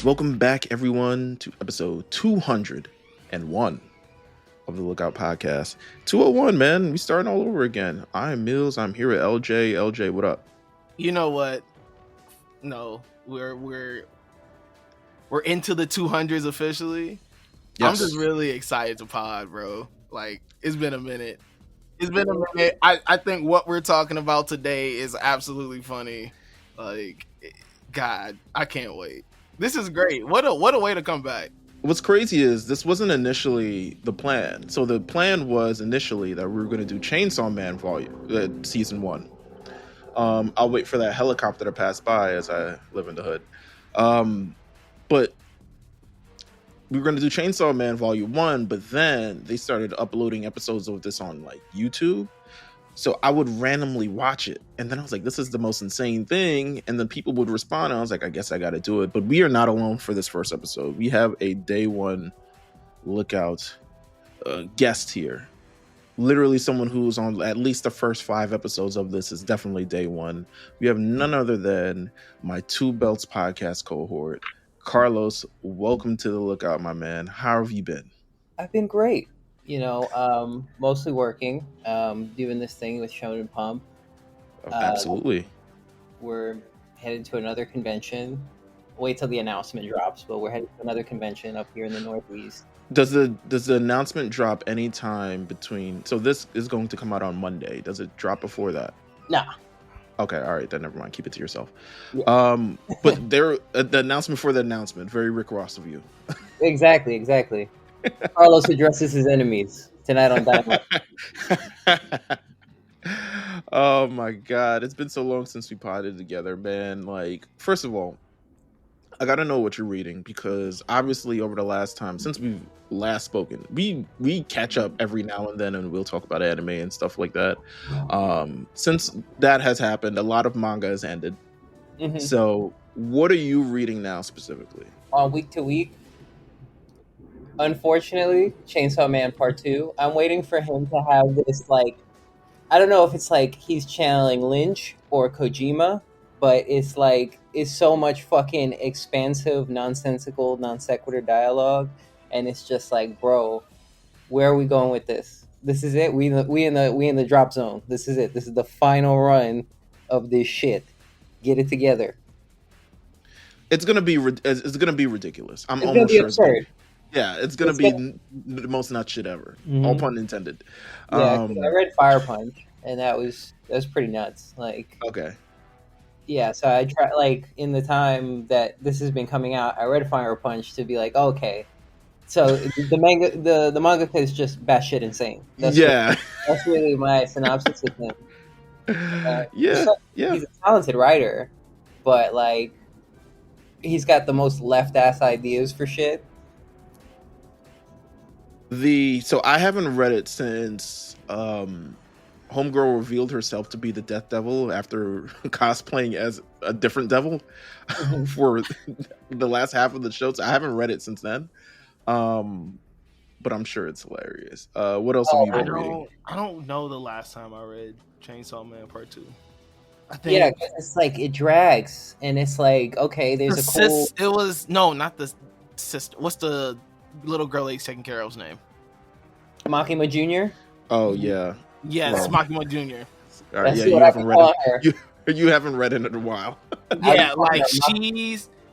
Welcome back, everyone, to episode 201 of the Lookout Podcast. 201, man. We starting all over again. I'm Meelz. I'm here with LJ. LJ, what up? You know what? No, we're into the 200s officially. Yes. I'm just really excited to pod, bro. Like, it's been a minute. I think what we're talking about today is absolutely funny. Like, God, I can't wait. This is great. What a way to come back. What's crazy is this wasn't initially the plan. So the plan was initially that we were going to do Chainsaw Man season 1. I'll wait for that helicopter to pass by as I live in the hood. But we were going to do Chainsaw Man Volume 1, but then they started uploading episodes of this on like YouTube. So I would randomly watch it. And then I was like, this is the most insane thing. And then people would respond. And I was like, I guess I got to do it. But we are not alone for this first episode. We have a day one Lookout guest here. Literally someone who's on at least the first 5 episodes of this is definitely day one. We have none other than my Two Belts podcast cohort, Carlos. Welcome to the Lookout, my man. How have you been? I've been great. Mostly working, doing this thing with Shonen Pump. Absolutely. We're headed to another convention. Wait till the announcement drops, but we're headed to another convention up here in the Northeast. Does the announcement drop any time between? So this is going to come out on Monday. Does it drop before that? Nah. Okay, all right, then never mind. Keep it to yourself. Yeah. But the announcement for the announcement, very Rick Ross of you. Exactly. Carlos addresses his enemies tonight on Dynamite. Oh my God, it's been so long since we potted together, man. Like, first of all, I gotta know what you're reading, because obviously over the last time since we've last spoken, we catch up every now and then, and we'll talk about anime and stuff like that. Since that has happened, a lot of manga has ended. Mm-hmm. So what are you reading now specifically? Week to week, unfortunately, Chainsaw Man Part 2. I'm waiting for him to have this, like, I don't know if it's like he's channeling Lynch or Kojima, but it's like, it's so much fucking expansive, nonsensical, non sequitur dialogue, and it's just like, bro, where are we going with this? This is it. We in the drop zone. This is it. This is the final run of this shit. Get it together. It's gonna be ridiculous. I'm almost sure. Absurd. It's gonna be the most nut shit ever. Mm-hmm. All pun intended. Yeah, I read Fire Punch, and that was pretty nuts. Like, okay. Yeah, so I try, like, in the time that this has been coming out, I read Fire Punch to be like, okay, so the manga is just batshit insane. That's really my synopsis of him. He's a talented writer, but like, he's got the most left ass ideas for shit. So I haven't read it since Homegirl revealed herself to be the Death Devil after cosplaying as a different devil for the last half of the show. So I haven't read it since then, but I'm sure it's hilarious. What else have you been reading? I don't know the last time I read Chainsaw Man Part 2. I think, yeah, it's like it drags, and it's like, okay, there's a cool. It was not the sister. What's the little girl he's taking care of's name? Makima Jr. Oh yeah. Yes, Makima Jr. All right, you haven't read it. You haven't read it in a while. Yeah, like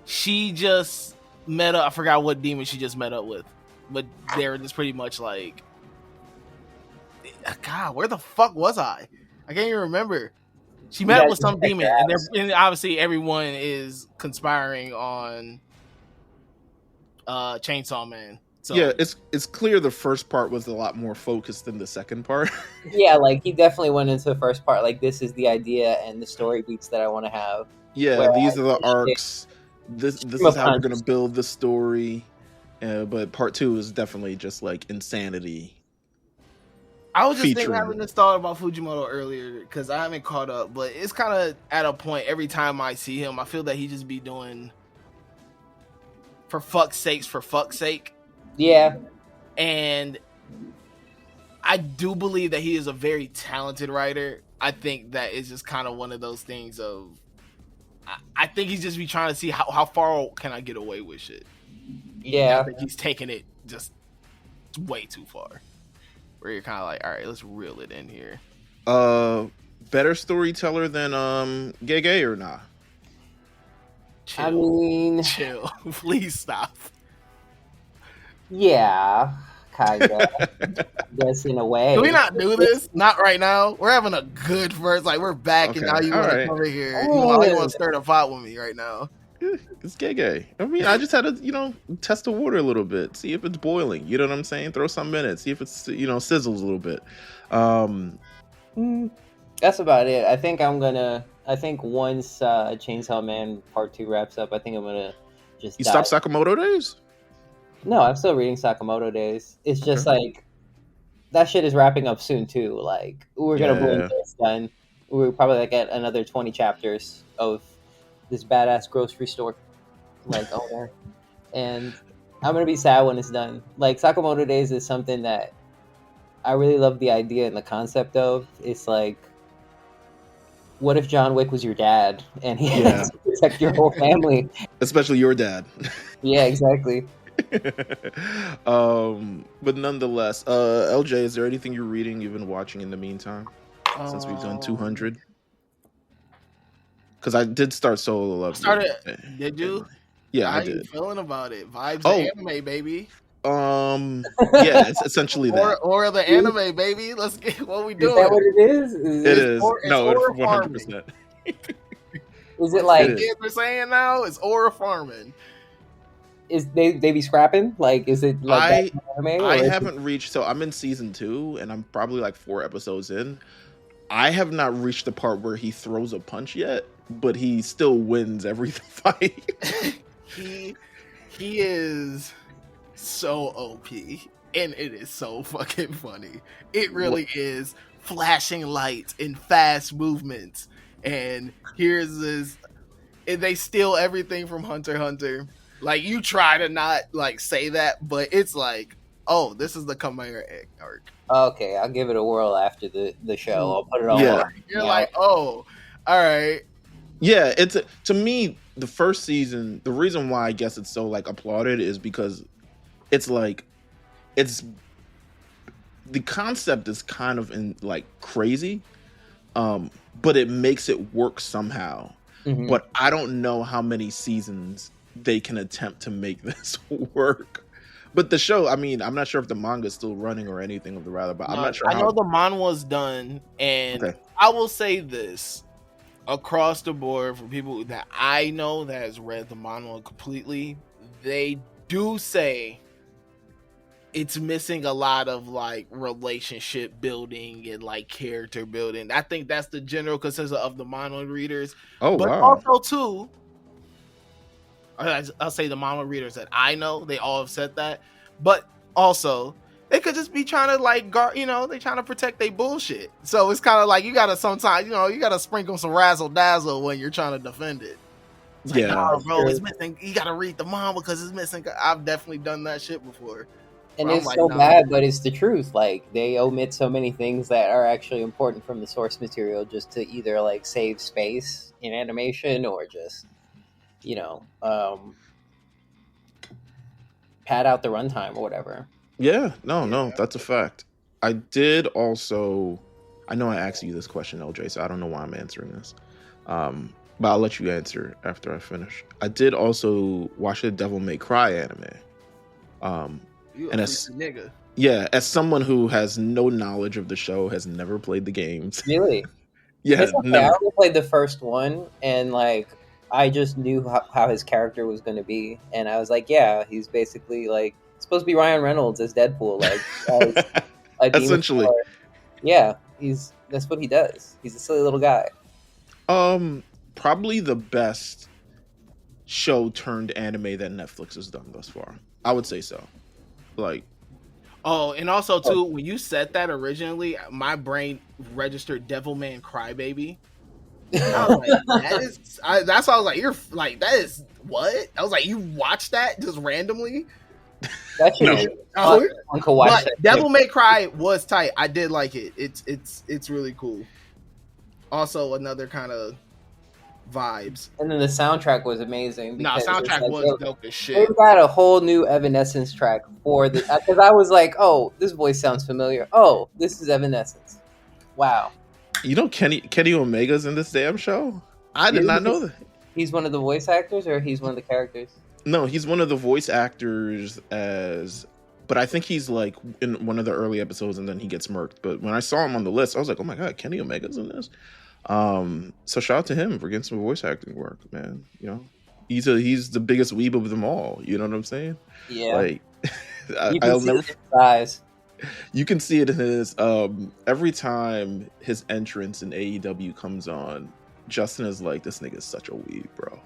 she just met up. I forgot what demon she just met up with, but they were just pretty much like, God, where the fuck was I? I can't even remember. She met up with some demon, and obviously everyone is conspiring on Chainsaw Man. So. Yeah, it's clear the first part was a lot more focused than the second part. Yeah, like he definitely went into the first part like, this is the idea and the story beats that I want to have. Yeah, these are the arcs. This is how we're gonna build the story. But part 2 is definitely just like insanity. I was just having this thought about Fujimoto earlier because I haven't caught up, but it's kind of at a point every time I see him, I feel that he just be doing for fuck's sake. Yeah. And I do believe that he is a very talented writer. I think that it's just kind of one of those things of I think he's just be trying to see how far can I get away with shit. Yeah, I think he's taking it just way too far. Where you're kind of like, all right, let's reel it in here. Better storyteller than Gege or nah? Chill. I mean, chill. Please stop. Yeah, kinda. Yes, in a way. Can we not do this? Not right now. We're having a good first. Like we're back, and now you want to come in here. You want to stir the pot with me right now. It's gay. I mean, I just had to, test the water a little bit, see if it's boiling. You know what I'm saying? Throw something in it, see if it's, sizzles a little bit. That's about it. I think once Chainsaw Man Part 2 wraps up, I think I'm gonna just. You stop Sakamoto Days? No, I'm still reading Sakamoto Days. It's just like that shit is wrapping up soon too. Like we're gonna blink it's done. We're probably like at another 20 chapters of this badass grocery store like owner, and I'm gonna be sad when it's done. Like Sakamoto Days is something that I really love the idea and the concept of. It's like, what if John Wick was your dad and he has to protect your whole family, especially your dad? Yeah, exactly. But nonetheless, LJ, is there anything you're reading, you've been watching in the meantime since we've done 200? Because I did start Solo Leveling. Did you? Yeah, How I did. How you feeling about it? Vibes of anime, baby. Yeah, it's essentially that. Or the anime, baby. Let's get what we doing. Is that what it is? It is. No, it's 100%. Is it like kids are saying now? It's aura farming. Is they be scrapping? Like, is it like anime? I haven't reached. So I'm in season 2, and I'm probably like 4 episodes in. I have not reached the part where he throws a punch yet, but he still wins every fight. He is so OP, and it is so fucking funny. It really is flashing lights and fast movements. And here's this, and they steal everything from Hunter x Hunter. Like, you try to not like say that, but it's like, oh, this is the Chimera Egg arc. Okay, I'll give it a whirl after the show. I'll put it on. Yeah. You're like, oh, all right. Yeah, it's to me the first season. The reason why I guess it's so like applauded is because it's like the concept is kind of crazy, but it makes it work somehow. Mm-hmm. But I don't know how many seasons they can attempt to make this work. But the show, I mean, I'm not sure if the manga is still running or anything of the rather, but I'm not sure. I know the manhwa's done, and I will say this across the board for people that I know that has read the manhwa completely, they do say it's missing a lot of like relationship building and like character building. I think that's the general consensus of the manhwa readers. Oh, but wow. Also too, I'll say the manhwa readers that I know, they all have said that. But also, they could just be trying to like guard, they trying to protect their bullshit. So it's kind of like you gotta sometimes, you gotta sprinkle some razzle dazzle when you're trying to defend it. It's like, oh, bro, it's missing. You gotta read the manga because it's missing. I've definitely done that shit before. And it's so bad, but it's the truth. Like, they omit so many things that are actually important from the source material just to either like save space in animation or just, pad out the runtime or whatever. Yeah, no, that's a fact. I did also, I know I asked you this question, LJ, so I don't know why I'm answering this. But I'll let you answer after I finish. I did also watch the Devil May Cry anime. And as nigga. Yeah, as someone who has no knowledge of the show, has never played the games. Really? Yeah, okay. I only played the first one, and like I just knew how his character was going to be, and I was like, yeah, he's basically like supposed to be Ryan Reynolds as Deadpool, like essentially. Yeah, that's what he does. He's a silly little guy. Probably the best show turned anime that Netflix has done thus far. I would say so. Like, oh, and also too, when you said that originally, my brain registered Devilman Crybaby. I was like, that's why I was like, you're like, that is what? I was like, you watched that just randomly? That should but Devil May Cry was tight. I did like it. It's really cool. Also, another kind of vibes. And then the soundtrack was amazing. Soundtrack was dope as shit. They've got a whole new Evanescence track for the because I was like, oh, this voice sounds familiar. Oh, this is Evanescence. Wow. You know Kenny Omega's in this damn show? I did not know that. He's one of the voice actors, or he's one of the characters? No, he's one of the voice actors but I think he's like in one of the early episodes and then he gets murked. But when I saw him on the list, I was like, oh my God, Kenny Omega's in this. So shout out to him for getting some voice acting work, man. You know, he's the biggest weeb of them all. You know what I'm saying? Yeah. Like, I'll never. His eyes. You can see it in his every time his entrance in AEW comes on. Justin is like, this nigga is such a weeb, bro.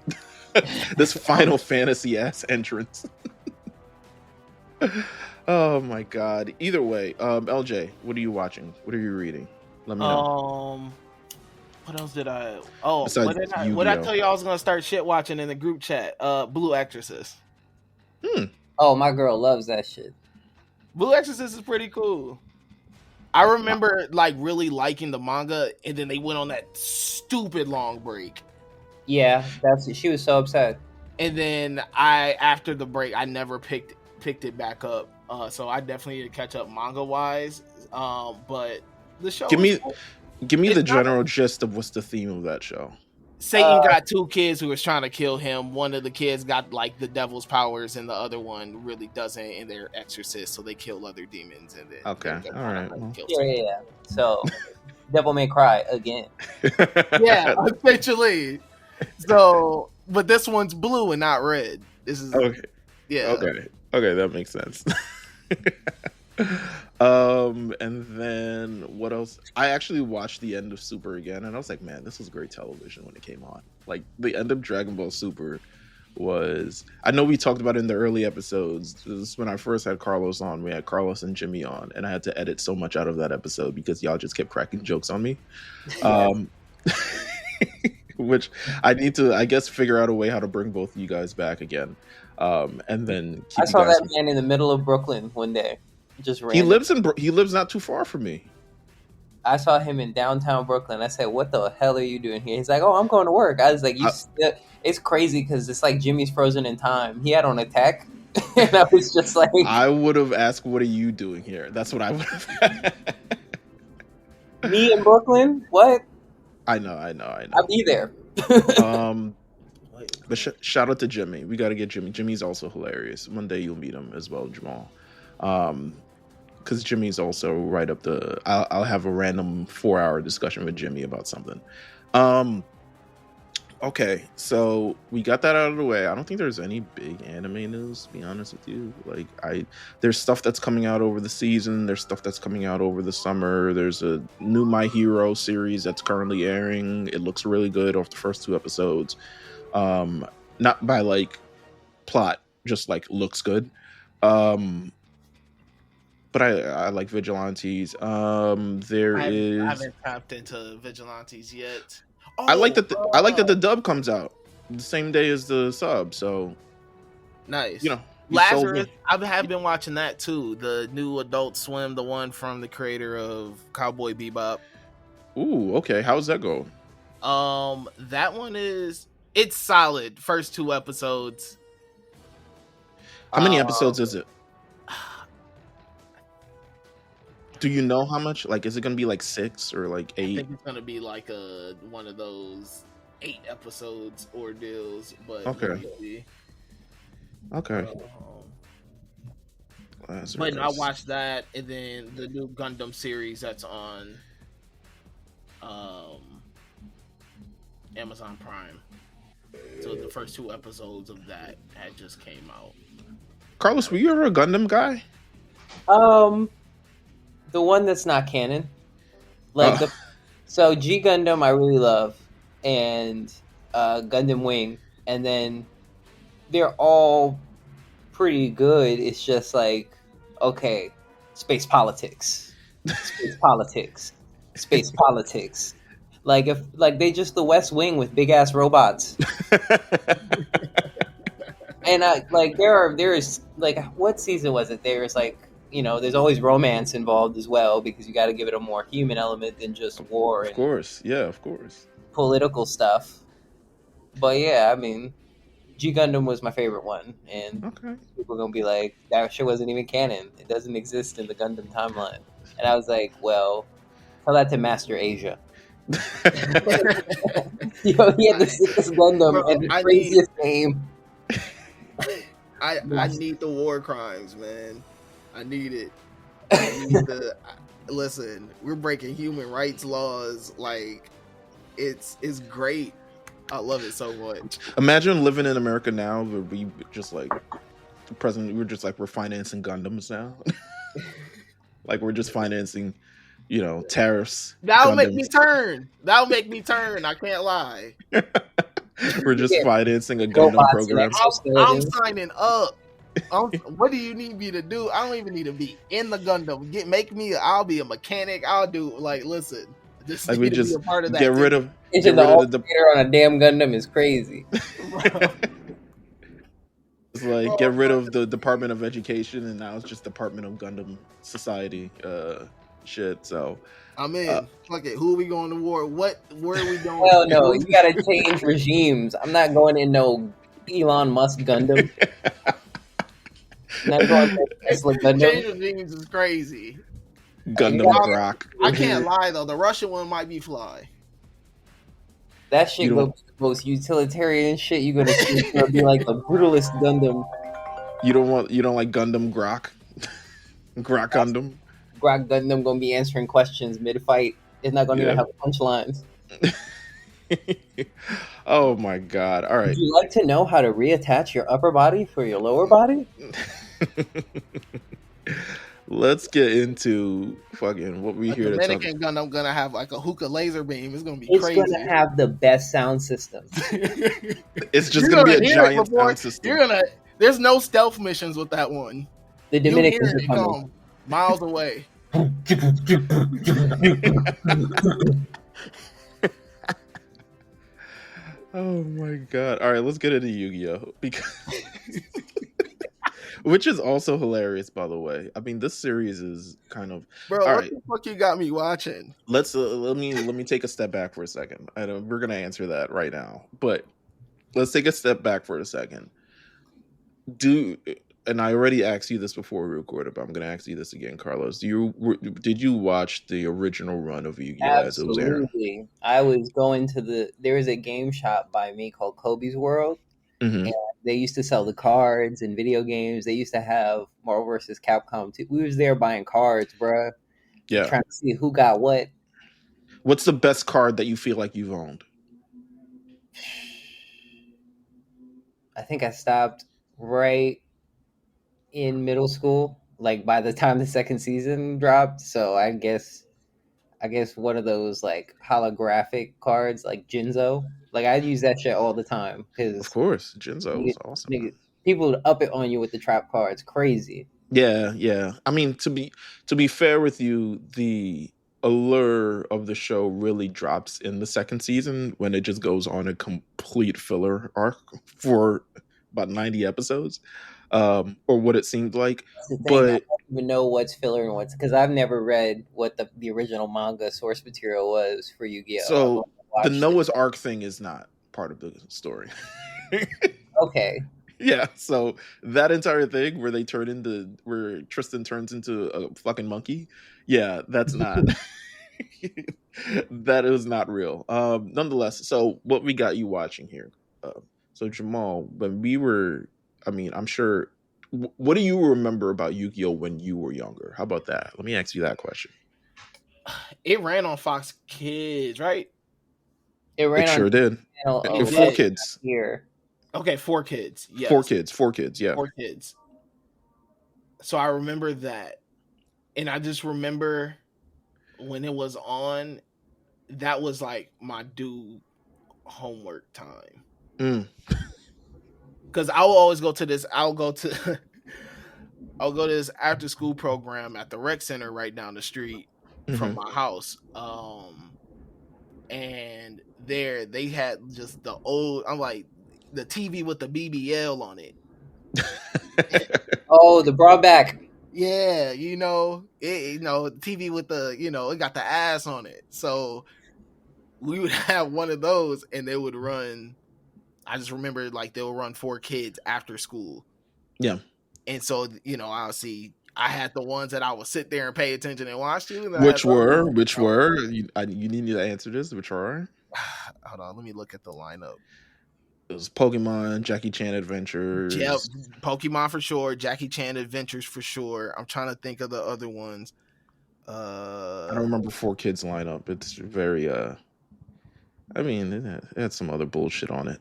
This Final Fantasy ass entrance. Oh my God. Either way, LJ, what are you watching? What are you reading? Let me know. What else did I? Oh, what I tell you I was gonna start shit watching in the group chat? Blue Exorcist. Oh, my girl loves that shit. Blue Exorcist is pretty cool. I remember like really liking the manga, and then they went on that stupid long break. Yeah, she was so upset. And then after the break, I never picked it back up. So I definitely need to catch up manga wise. But the show. Give me the general gist of what's the theme of that show. Satan got two kids who was trying to kill him. One of the kids got like the devil's powers, and the other one really doesn't, and they're exorcists, so they kill other demons. And then all right. Yeah. So, Devil May Cry again. Yeah, essentially. So, but this one's blue and not red. This is okay. Yeah. Okay, that makes sense. And then what else? I actually watched the end of Super again, and I was like, man, this was great television when it came on. Like the end of Dragon Ball Super was. I know we talked about it in the early episodes. This is when I first had Carlos on. We had Carlos and Jimmy on, and I had to edit so much out of that episode because y'all just kept cracking jokes on me. Which I need to, I guess, figure out a way how to bring both of you guys back again. And then I saw that man in the middle of Brooklyn one day. Just he lives not too far from me. I saw him in downtown Brooklyn. I said, "What the hell are you doing here?" He's like, "Oh, I'm going to work." I was like, "It's crazy because it's like Jimmy's frozen in time." He had on a tech, and I was just like, I would have asked, "What are you doing here?" That's what I would have. Me in Brooklyn? What? I know. I'll be there. But shout out to Jimmy. We got to get Jimmy. Jimmy's also hilarious. One day you'll meet him as well, Jamal. Because Jimmy's also right up the. I'll have a random 4-hour discussion with Jimmy about something. Okay, so we got that out of the way. I don't think there's any big anime news, to be honest with you. Like there's stuff that's coming out over the season. There's stuff that's coming out over the summer. There's a new My Hero series that's currently airing. It looks really good off the first 2 episodes. Not by like plot, just like looks good. But I like Vigilantes. I haven't tapped into Vigilantes yet. I like that the dub comes out the same day as the sub. So nice. You know, Lazarus. I have been watching that too. The new Adult Swim, the one from the creator of Cowboy Bebop. Ooh, okay. How's that go? That one it's solid. First 2 episodes. How many episodes is it? Do you know how much? Like, is it gonna be like 6 or like 8? I think it's gonna be like one of those 8 episodes ordeals. But okay. But I watched that, and then the new Gundam series that's on Amazon Prime. So the first 2 episodes of that had just came out. Carlos, were you ever a Gundam guy? The one that's not canon, like so G Gundam I really love, and Gundam Wing, and then they're all pretty good. It's just like, okay, space politics. Like if they just the West Wing with big ass robots. And there is like, what season was it? There's like, you know, there's always romance involved as well because you got to give it a more human element than just war. Of course, yeah, of course. Political stuff. But yeah, I mean, G Gundam was my favorite one, and people are gonna be like, that shit wasn't even canon. It doesn't exist in the Gundam timeline. And I was like, well, tell that to Master Asia. Yo, he had the sickest Gundam and the craziest name. I need the war crimes, man. I need it. I need the listen. We're breaking human rights laws. Like, it's great. I love it so much. Imagine living in America now, where we just like the president. We're just like we're financing Gundams now. Like we're just financing, tariffs. That'll make me turn. I can't lie. We're just financing a Gundam program. I'm signing up. What do you need me to do? I don't even need to be in the Gundam. I'll be a mechanic. I'll do listen. Just like we just be a part of that. Get rid of the on a damn Gundam is crazy. It's like get rid of the Department of Education and now it's just Department of Gundam Society shit. So I'm in. Fuck it. Who are we going to war? Where are we going? Hell no, you gotta change regimes. I'm not going in no Elon Musk Gundam. Not going to Tesla Gundam. Change regimes is crazy. Gundam Grok. I can't lie though. The Russian one might be fly. That shit goes to the most utilitarian shit you're gonna see. It's gonna be like the brutalist Gundam. You don't like Gundam Grok? Grok Gundam? Grok Gundam gonna be answering questions mid-fight. It's not gonna even have punchlines. Oh my god. Alright. Would you like to know how to reattach your upper body for your lower body? Let's get into fucking what we hear. The Dominican Gundam gonna have like a hookah laser beam. It's gonna be crazy. It's gonna have the best sound system. It's just gonna be a giant sound system. There's no stealth missions with that one. The Dominicans are coming miles away. Oh my god. All right, let's get into Yu-Gi-Oh! Because which is also hilarious, by the way. I mean, this series is kind of the fuck you got me watching? Let me take a step back for a second. I know we're gonna answer that right now, but let's take a step back for a second. And I already asked you this before we recorded, but I'm gonna ask you this again, Carlos. Did you watch the original run of Yu-Gi-Oh! As it was airing? Absolutely. I was going to there was a game shop by me called Kobe's World. Mm-hmm. And they used to sell the cards and video games. They used to have Marvel vs. Capcom 2. We was there buying cards, bruh. Yeah. Trying to see who got what. What's the best card that you feel like you've owned? I think I stopped right in middle school, like by the time the second season dropped. So I guess one of those like holographic cards, like Jinzo. Like I use that shit all the time because of course Jinzo was awesome. People up it on you with the trap cards, crazy. Yeah. I mean, to be fair with you, the allure of the show really drops in the second season when it just goes on a complete filler arc for about 90 episodes, or what it seemed like. But I don't even know what's filler and what's because I've never read what the original manga source material was for Yu-Gi-Oh. So the Noah's Ark thing is not part of the story. Okay. Yeah, so that entire thing where Tristan turns into a fucking monkey, yeah, that's not that is not real. Nonetheless, so what we got you watching here? So Jamal, I'm sure. What do you remember about Yu-Gi-Oh! When you were younger? How about that? Let me ask you that question. It ran on Fox Kids, right? It sure did. 4 kids. Here. Okay, 4 kids. Yes. 4 kids, yeah. 4 kids. So I remember that. And I just remember when it was on, that was like my due homework time. Because I will always go to this. I'll go to this after school program at the rec center right down the street from my house. And there they had just the old. I'm like the TV with the BBL on it. Oh, the broadback. Yeah, TV with the it got the ass on it. So we would have one of those, and they would run I just remember like they'll run 4Kids after school. Yeah. And so, you know, I'll see. I had the ones that I would sit there and pay attention and watch to. And Which were? You need to answer this. Which are? Hold on, let me look at the lineup. It was Pokemon, Jackie Chan Adventures. Yep, Pokemon for sure. Jackie Chan Adventures for sure. I'm trying to think of the other ones. I don't remember 4Kids lineup. It's very I mean, it had some other bullshit on it.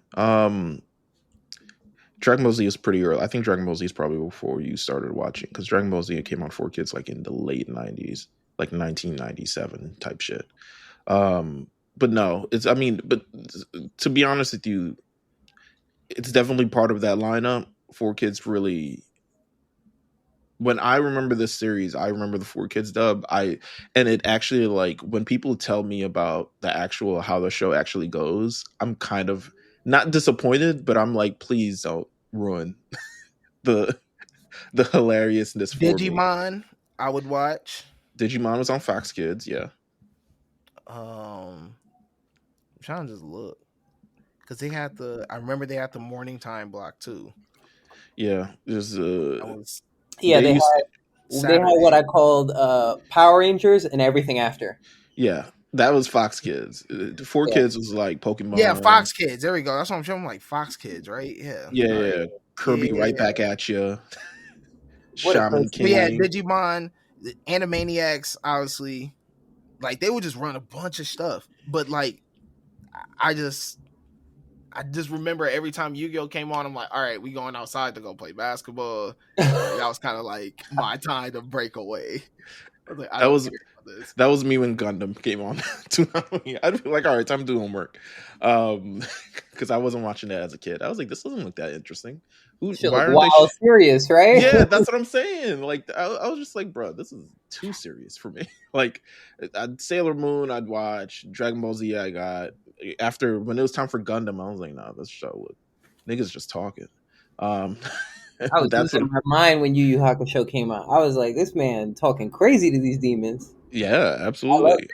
Dragon Ball Z is pretty early. I think Dragon Ball Z is probably before you started watching, because Dragon Ball Z came on 4Kids like in the late 90s, like 1997 type shit. But no, but to be honest with you, it's definitely part of that lineup. 4Kids really. When I remember this series, I remember the 4Kids dub. And it actually, like, when people tell me about the actual how the show actually goes, I'm kind of not disappointed, but I'm like, please don't ruin the hilariousness for Digimon, me. I would watch. Digimon was on Fox Kids, yeah. I'm trying to just look, because I remember they had the morning time block too. Yeah, there's yeah, they had what I called Power Rangers and everything after. Yeah, that was Fox Kids. 4Kids was like Pokemon. Yeah, Fox Kids. There we go. That's what I'm showing. Like Fox Kids, right? Yeah. Yeah. Kirby right back at you. Shaman King. We had Digimon, the Animaniacs, obviously. Like they would just run a bunch of stuff, but like I just remember every time Yu-Gi-Oh came on, I'm like, all right, we going outside to go play basketball. That was kind of like my time to break away. I was like, that was me when Gundam came on. I'd be like, all right, time to do homework. Because I wasn't watching that as a kid. I was like, this doesn't look that interesting. Serious, right? Yeah, that's what I'm saying. Like, I was just like, bro, this is too serious for me. Like, Sailor Moon, I'd watch. Dragon Ball Z, I got. After, when it was time for Gundam, I was like, nah, this show, niggas just talking. I was losing my mind when Yu Yu Hakusho came out. I was like, this man talking crazy to these demons. Yeah, absolutely.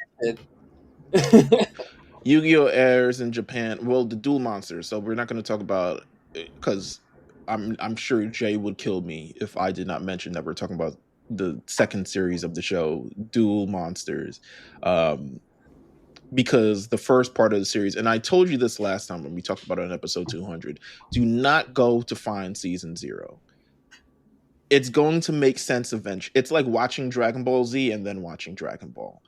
Yu-Gi-Oh airs in Japan. Well, the Duel Monsters. So we're not going to talk about it, because I'm sure Jay would kill me if I did not mention that we're talking about the second series of the show, Duel Monsters. Because the first part of the series, and I told you this last time when we talked about it in episode 200, do not go to find season 0. It's going to make sense eventually. It's like watching Dragon Ball Z and then watching Dragon Ball.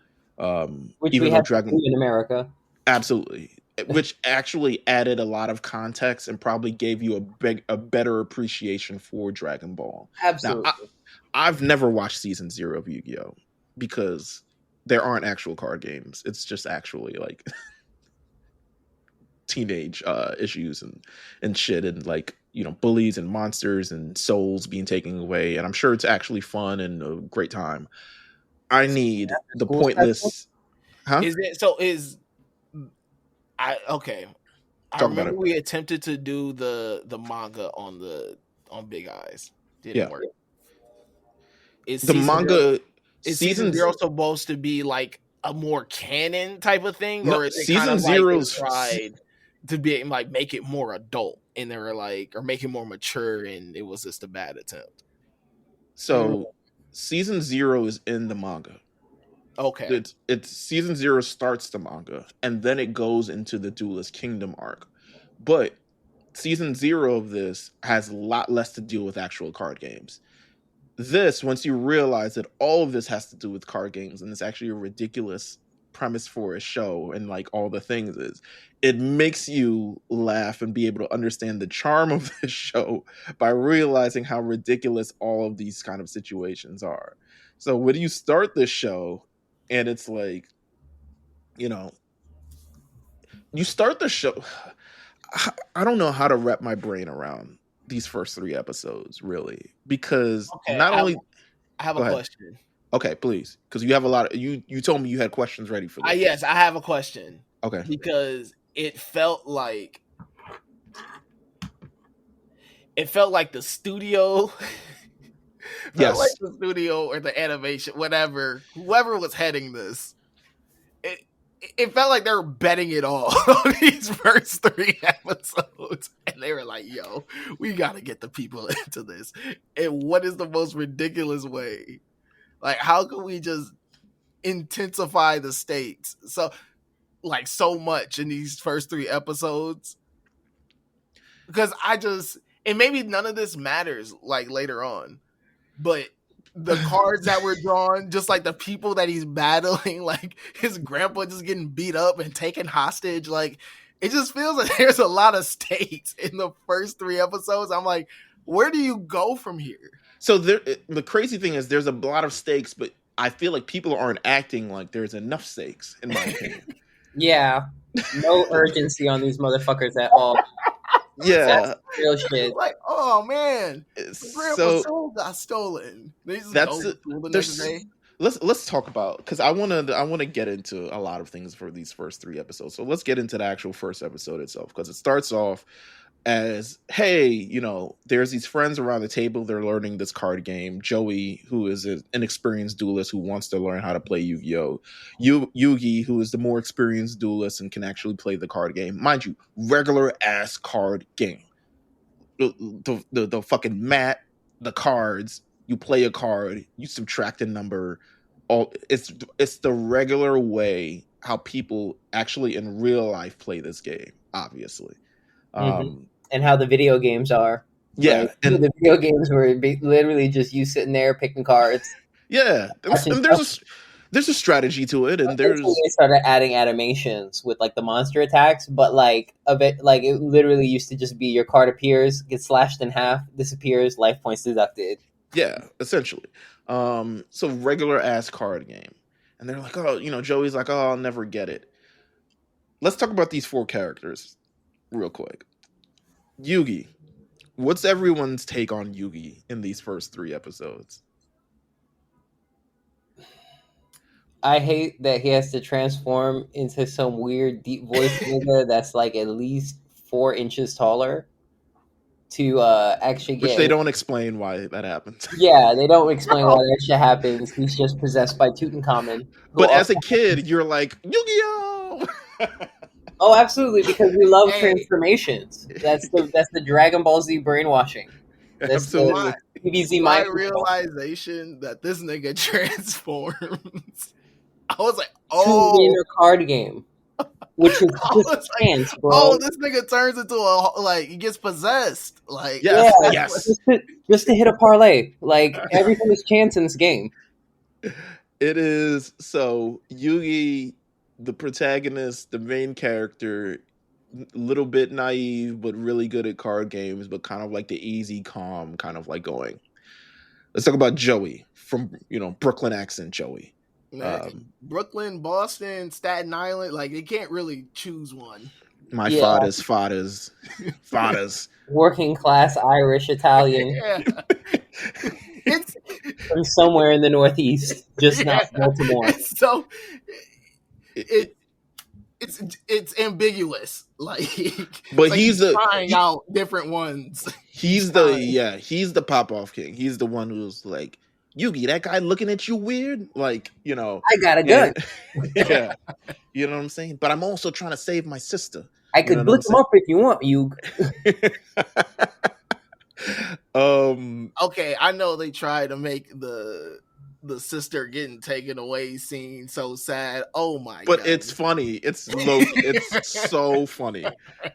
Which even we have to do in America. Absolutely. Which actually added a lot of context and probably gave you a better appreciation for Dragon Ball. Absolutely. Now, I've never watched season 0 of Yu-Gi-Oh! Because there aren't actual card games. It's just actually like teenage issues and shit, and like, you know, bullies and monsters and souls being taken away. And I'm sure it's actually fun and a great time. I need the pointless. Huh? I remember we attempted to do the manga on Big Eyes. Didn't work. Is the manga season 0 supposed to be like a more canon type of thing, no, or is it season kind of 0's tried to be like make it more adult, and they were like, or make it more mature, and it was just a bad attempt? So season 0 is in the manga. Okay. It's season 0 starts the manga, and then it goes into the Duelist Kingdom arc. But season 0 of this has a lot less to do with actual card games. This, once you realize that all of this has to do with card games, and it's actually a ridiculous premise for a show, and like all the things is, it makes you laugh and be able to understand the charm of this show by realizing how ridiculous all of these kind of situations are. So when you start this show, and it's like, you know, you start the show, I don't know how to wrap my brain around these first 3 episodes, really, because I have a question. Okay, please, because you have a lot of you told me you had questions ready for this. Yes, I have a question. Okay, because it felt like the studio. Yes, like the studio or the animation, whatever, whoever was heading this, it felt like they were betting it all on these first 3 episodes. And they were like, yo, we got to get the people into this. And what is the most ridiculous way? Like, how can we just intensify the stakes so much in these first 3 episodes? Because and maybe none of this matters like later on, but the cards that were drawn, just like the people that he's battling, like his grandpa just getting beat up and taken hostage, like it just feels like there's a lot of stakes in the first 3 episodes. I'm like, where do you go from here? So the crazy thing is there's a lot of stakes, but I feel like people aren't acting like there's enough stakes, in my opinion. Yeah. No urgency on these motherfuckers at all. Yeah. That's real shit. Like, oh man, Grandpa's soul got stolen. Let's talk about, because I want to get into a lot of things for these first 3 episodes. So let's get into the actual first episode itself, because it starts off as, hey, there's these friends around the table. They're learning this card game. Joey, who is an inexperienced duelist who wants to learn how to play Yu-Gi-Oh. Yugi, who is the more experienced duelist and can actually play the card game. Mind you, regular ass card game. The fucking mat, the cards. You play a card. You subtract a number. It's the regular way how people actually in real life play this game. Obviously. And how the video games are. Yeah. Like, and the video games were literally just you sitting there picking cards. Yeah. And there's a strategy to it. And they started adding animations with like the monster attacks, but like it literally used to just be your card appears, gets slashed in half, disappears, life points deducted. Yeah, essentially. So regular ass card game. And they're like, oh, Joey's like, oh, I'll never get it. Let's talk about these 4 characters real quick. Yugi. What's everyone's take on Yugi in these first 3 episodes? I hate that he has to transform into some weird deep voice nigga that's like at least 4 inches taller to actually get... Which they don't explain why that happens. Yeah, they don't explain why that shit happens. He's just possessed by Tutankhamun. But as a kid, you're like, Yu-Gi-Oh! Oh, absolutely, because we love transformations. That's the Dragon Ball Z brainwashing. That's absolutely. The DBZ my realization that this nigga transforms. I was like, oh, to win a card game, which is just chance, bro. Oh, this nigga turns into he gets possessed. Like, yes. Just to hit a parlay. Like, everything is chance in this game. It is. So Yugi, the protagonist, the main character, a little bit naive, but really good at card games, but kind of like the easy, calm, kind of like going. Let's talk about Joey from, Brooklyn accent Joey. Brooklyn, Boston, Staten Island, like they can't really choose one. My fathers. Working class Irish Italian. Yeah. It's from somewhere in the Northeast, just not Baltimore. So it's ambiguous, but he's trying out different ones. He's the pop off king. He's the one who's like, Yugi, that guy looking at you weird, I got a gun. Yeah, you know what I'm saying. But I'm also trying to save my sister. I could look him up if you want, you. Okay, I know they try to make the sister getting taken away scene so sad. Oh my god! But it's funny. It's so funny.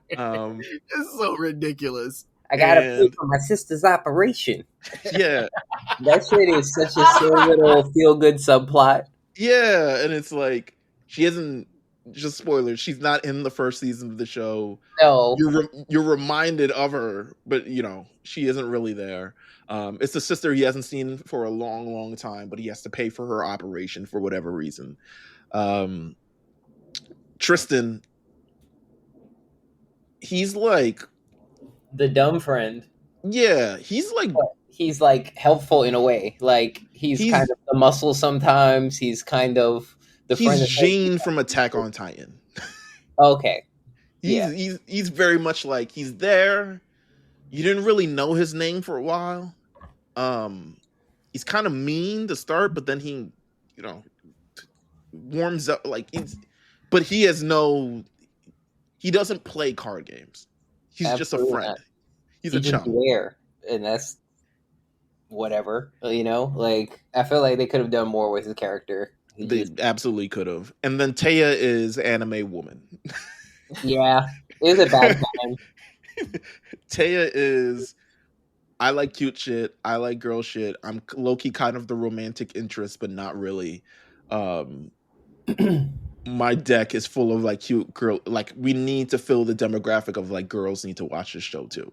It's so ridiculous. I gotta pay for my sister's operation. Yeah, that shit is such a silly little feel good subplot. Yeah, and it's like she isn't. Just spoilers. She's not in the first season of the show. No, you're reminded of her, but she isn't really there. It's the sister he hasn't seen for a long, long time, but he has to pay for her operation for whatever reason. Tristan, he's like the dumb friend. Yeah, he's like helpful in a way. Like he's kind of the muscle sometimes. He's kind of he's Jane from Attack on Titan. Okay. He's very much like he's there. You didn't really know his name for a while. He's kind of mean to start, but then he, warms up. Like but he doesn't play card games. He's just a friend. He's a just chum. there, and that's whatever. Like I feel like they could have done more with his character. They absolutely could have. And then Taya is anime woman. Yeah, it was a bad time. Taya is, I like cute shit. I like girl shit. I'm low-key kind of the romantic interest, but not really. My deck is full of like cute girl. Like we need to fill the demographic of like girls need to watch this show too.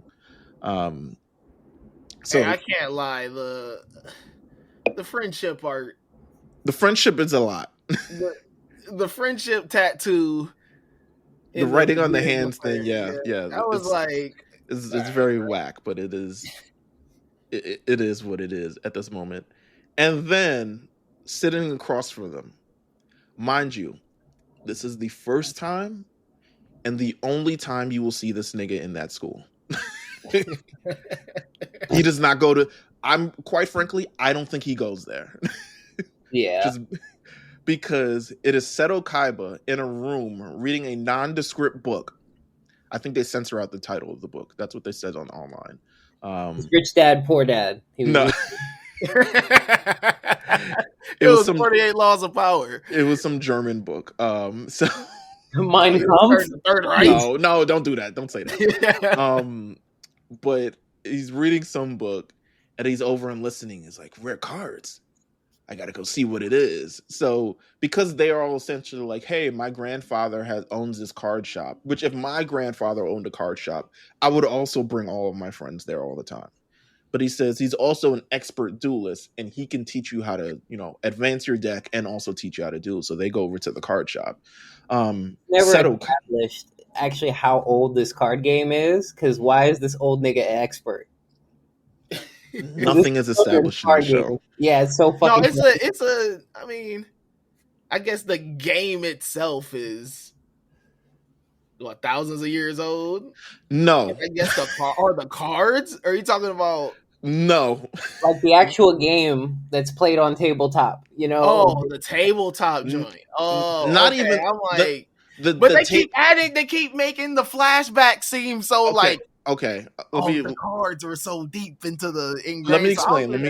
So hey, I can't lie. The friendship art. The friendship is a lot. The friendship tattoo. The writing on the hands thing, yeah. I was like, it's very whack, but it is what it is at this moment. And then sitting across from them, mind you, this is the first time and the only time you will see this nigga in that school. He does not go to. Quite frankly, I don't think he goes there. Yeah. Just because it is Seto Kaiba in a room reading a nondescript book. I think they censor out the title of the book. That's what they said on online. Rich Dad, Poor Dad. No. It was 48 Laws of Power. It was some German book. So Mein Kampf? Third Reich. No, don't do that. Don't say that. But he's reading some book and he's over and listening. He's like, rare cards. I got to go see what it is. So because they are all essentially like, hey, my grandfather owns this card shop, which if my grandfather owned a card shop, I would also bring all of my friends there all the time. But he says he's also an expert duelist and he can teach you how to, advance your deck and also teach you how to duel. So they go over to the card shop. Never established actually how old this card game is, because why is this old nigga an expert? Nothing is established in the show. Yeah, it's so fucking. No, I mean, I guess the game itself is what, thousands of years old? No, I guess the cards. Are you talking about? No, like the actual game that's played on tabletop. Oh, the tabletop joint. Oh, not okay. even. I'm like, keep adding. They keep making the flashback seem so like. Okay, the cards were so deep into the engraved. Let me explain. Let me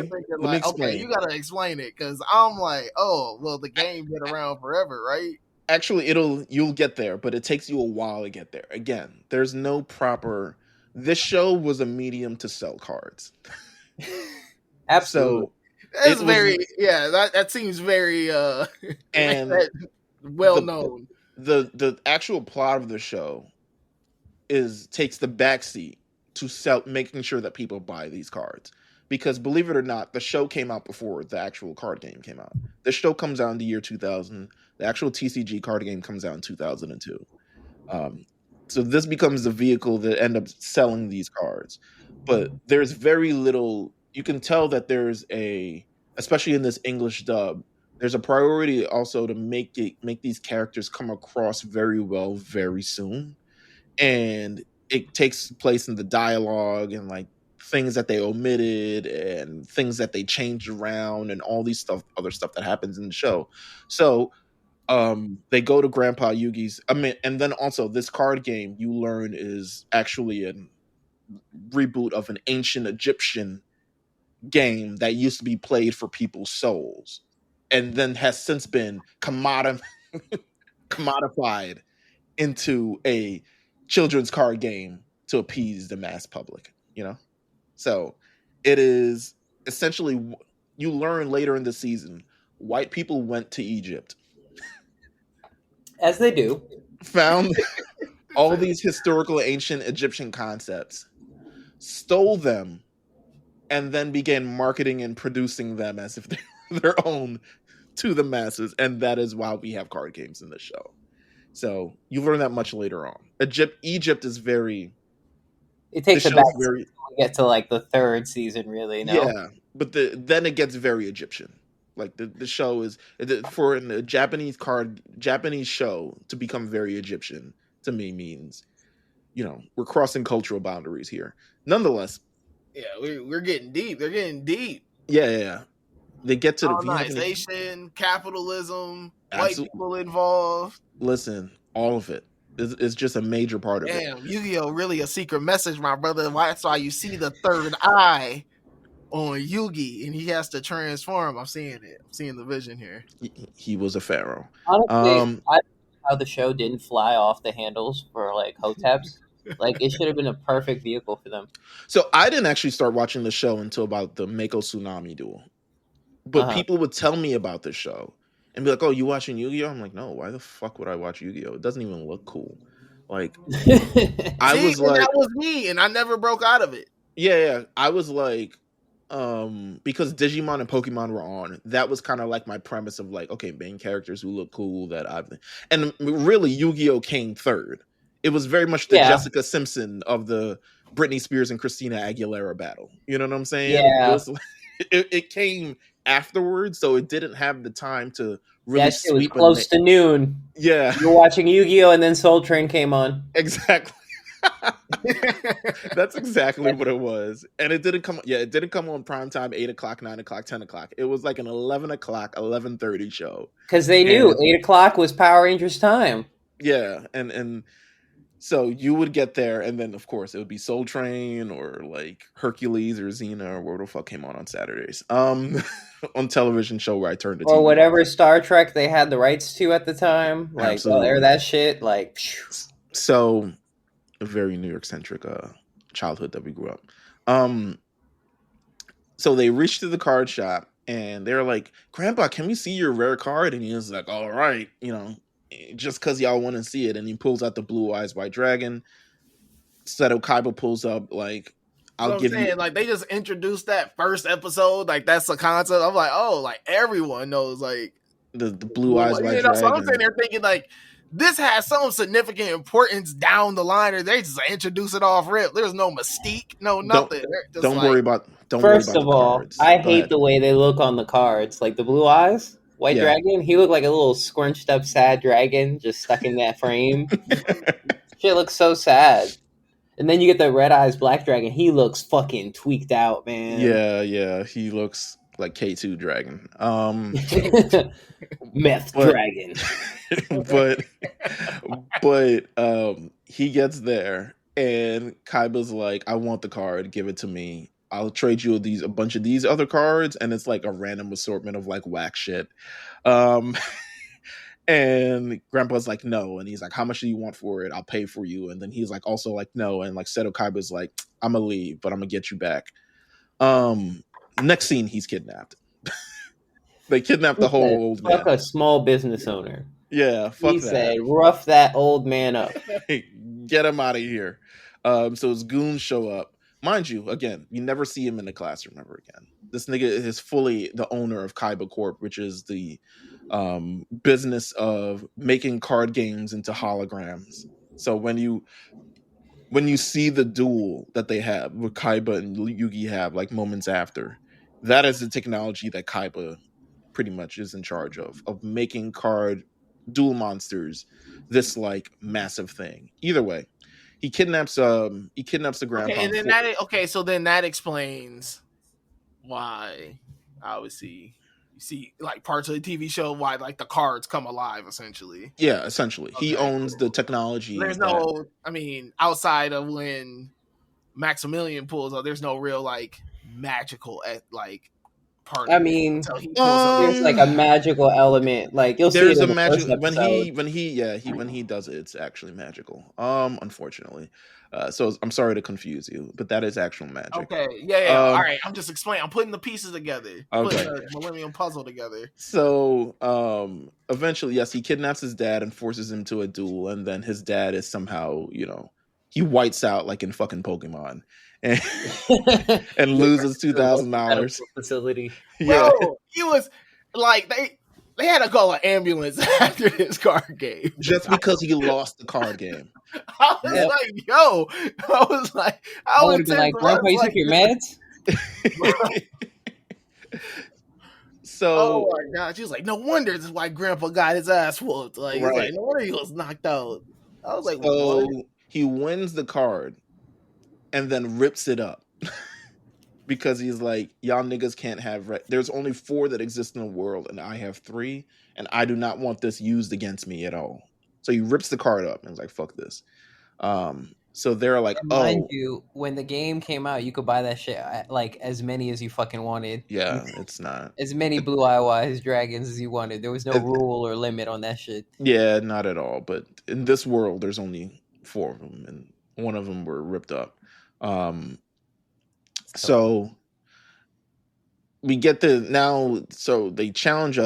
explain. Okay, you gotta explain it because I'm like, oh, well, the game been around forever, right? Actually, you'll get there, but it takes you a while to get there. Again, there's no proper. This show was a medium to sell cards. Absolutely. So that seems very and well known. The actual plot of the show takes the backseat to making sure that people buy these cards. Because believe it or not, the show came out before the actual card game came out. The show comes out in the year 2000. The actual TCG card game comes out in 2002. So this becomes the vehicle that end up selling these cards. But there's very little. You can tell that there's especially in this English dub, there's a priority also to make these characters come across very well very soon. And it takes place in the dialogue and like things that they omitted and things that they changed around and all these other stuff that happens in the show. So they go to Grandpa Yugi's. And then also this card game you learn is actually a reboot of an ancient Egyptian game that used to be played for people's souls and then has since been commodified into a children's card game to appease the mass public, So it is essentially, you learn later in the season, white people went to Egypt. As they do. Found all these historical ancient Egyptian concepts, stole them, and then began marketing and producing them as if they were their own to the masses. And that is why we have card games in the show. So you learn that much later on. Egypt is very. It takes a back to get to like the third season, really. No? Yeah, but then it gets very Egyptian. Like the show is for a Japanese show to become very Egyptian to me means, we're crossing cultural boundaries here. Nonetheless. Yeah, we're getting deep. They're getting deep. Yeah. they get to the colonization, capitalism, white Absolutely. people involved. Listen, all of it. It's just a major part of it. Damn, Yu-Gi-Oh! Really a secret message, my brother. That's why you see the third eye on Yugi, and he has to transform. I'm seeing it. I'm seeing the vision here. He was a pharaoh. Honestly, I don't know how the show didn't fly off the handles for like Hoteps. Like it should have been a perfect vehicle for them. So I didn't actually start watching the show until about the Mako Tsunami duel. But people would tell me about the show and be like, "Oh, you watching Yu-Gi-Oh?" I'm like, "No, why the fuck would I watch Yu-Gi-Oh? It doesn't even look cool." Like, I was like, that was me, and I never broke out of it. Yeah. I was like, because Digimon and Pokemon were on, that was kind of like my premise of like, okay, main characters who look cool and really Yu-Gi-Oh came third. It was very much the Jessica Simpson of the Britney Spears and Christina Aguilera battle. You know what I'm saying? Yeah. It came afterwards, so it didn't have the time to really that shit was close to noon. Yeah. You were watching Yu-Gi-Oh! And then Soul Train came on. Exactly. That's exactly what it was. And it didn't come on prime time, 8 o'clock, 9 o'clock, 10 o'clock. It was like an 11 o'clock, 11:30 show. Because they knew 8 o'clock was Power Rangers time. Yeah, and so you would get there, and then of course it would be Soul Train or like Hercules or Xena or whatever the fuck came on Saturdays. On television show where I turned to or TV whatever Star Trek they had the rights to at the time. Like air that shit. Like so a very New York centric childhood that we grew up. So they reached to the card shop and they're like, "Grandpa, can we see your rare card?" And he was like, "All right, just because y'all want to see it." And he pulls out the Blue Eyes White Dragon. Seto Kaiba pulls up like, "I'll give you." Like they just introduced that first episode. Like that's the concept. I'm like, oh, like everyone knows like the Blue Eyes White Dragon. So I'm sitting there thinking like this has some significant importance down the line, or they just introduce it off rip. There's no mystique, no nothing. Don't worry about. First of all, I hate the way they look on the cards. Like the Blue Eyes White Dragon, he looked like a little scrunched up sad dragon just stuck in that frame. Shit looks so sad. And then you get the Red Eyes Black Dragon. He looks fucking tweaked out, man. Yeah. He looks like K2 Dragon. Meth Dragon. but he gets there and Kaiba's like, "I want the card, give it to me. I'll trade you a bunch of these other cards," and it's like a random assortment of like whack shit. And Grandpa's like, "No," and he's like, "How much do you want for it? I'll pay for you." And then he's like, also like, "No," and like Seto Kaiba's like, "I'm gonna leave, but I'm gonna get you back." Next scene, he's kidnapped. They kidnapped the whole old man. Fuck a small business owner. Yeah, fuck he that. Said, rough that old man up. Get him out of here. So his goons show up. Mind you, again, you never see him in the classroom ever again. This nigga is fully the owner of Kaiba Corp, which is the business of making card games into holograms. So when you see the duel that they have, with Kaiba and Yugi have, like moments after, that is the technology that Kaiba pretty much is in charge of making Duel Monsters this like massive thing. Either way, he kidnaps the grandpa. Okay, and then so then that explains why obviously you see like parts of the TV show why like the cards come alive essentially. Yeah, essentially. Okay, he owns the technology. There's outside of when Maximillion pulls up, there's no real like magical like part. There's like a magical element. Like you'll see it in the first episode. when he does it, it's actually magical. Unfortunately. So I'm sorry to confuse you, but that is actual magic. Okay, yeah. All right, I'm just explaining. I'm putting the pieces together. Okay. Putting the Millennium Puzzle together. So eventually, yes, he kidnaps his dad and forces him to a duel, and then his dad is somehow, he whites out like in fucking Pokemon. And loses $2,000 facility. Yeah, bro, he was like they had to call an ambulance after this card game just because he lost the card game. I was like, Grandpa, you took your meds? So, oh my god, she was like, no wonder this is why Grandpa got his ass whooped. Like, right. Like, no wonder he was knocked out. I was like, so what? He wins the card and then rips it up because he's like, y'all niggas can't have. There's only 4 that exist in the world, and I have 3, and I do not want this used against me at all. So he rips the card up and is like, fuck this. So they're like, and mind you, when the game came out, you could buy that shit like as many as you fucking wanted. Yeah, it's not as many Blue Eyes dragons as you wanted. There was no rule or limit on that shit. Yeah, not at all. But in this world, there's only 4 of them, and one of them were ripped up. So we get now. So they challenge.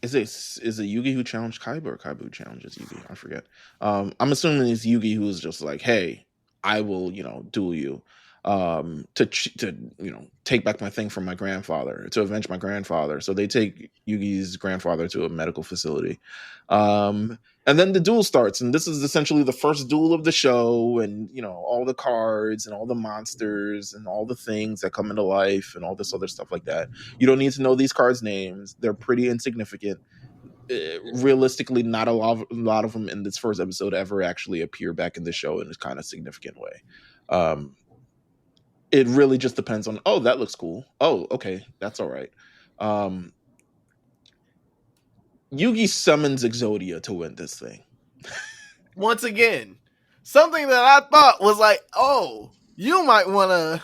Is it Yugi who challenged Kaiba, or Kaiba who challenges Yugi? I forget. I'm assuming it's Yugi who's just like, hey, I will, duel you, to take back my thing from my grandfather, to avenge my grandfather. So they take Yugi's grandfather to a medical facility, and then the duel starts, and this is essentially the first duel of the show, and all the cards and all the monsters and all the things that come into life and all this other stuff like that. You don't need to know these cards' names; they're pretty insignificant. Realistically, not a lot of them in this first episode ever actually appear back in the show in a kind of significant way. It really just depends on, oh, that looks cool. Oh, okay, that's all right. Yugi summons Exodia to win this thing. Once again, something that I thought was like, oh, you might want to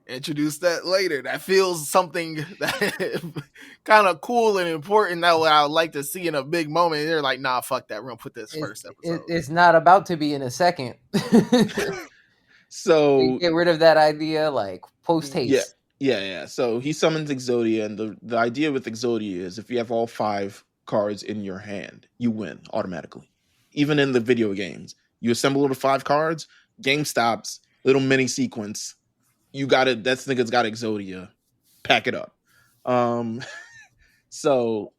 introduce that later. That feels something that kind of cool and important that I would like to see in a big moment. They're like, nah, fuck that. We're going to put this first episode. It's not about to be in a second. So you get rid of that idea like post haste. Yeah. So he summons Exodia, and the idea with Exodia is if you have all 5 cards in your hand, you win automatically. Even in the video games, you assemble the 5 cards, game stops, little mini sequence. You got it. That nigga's got Exodia. Pack it up. So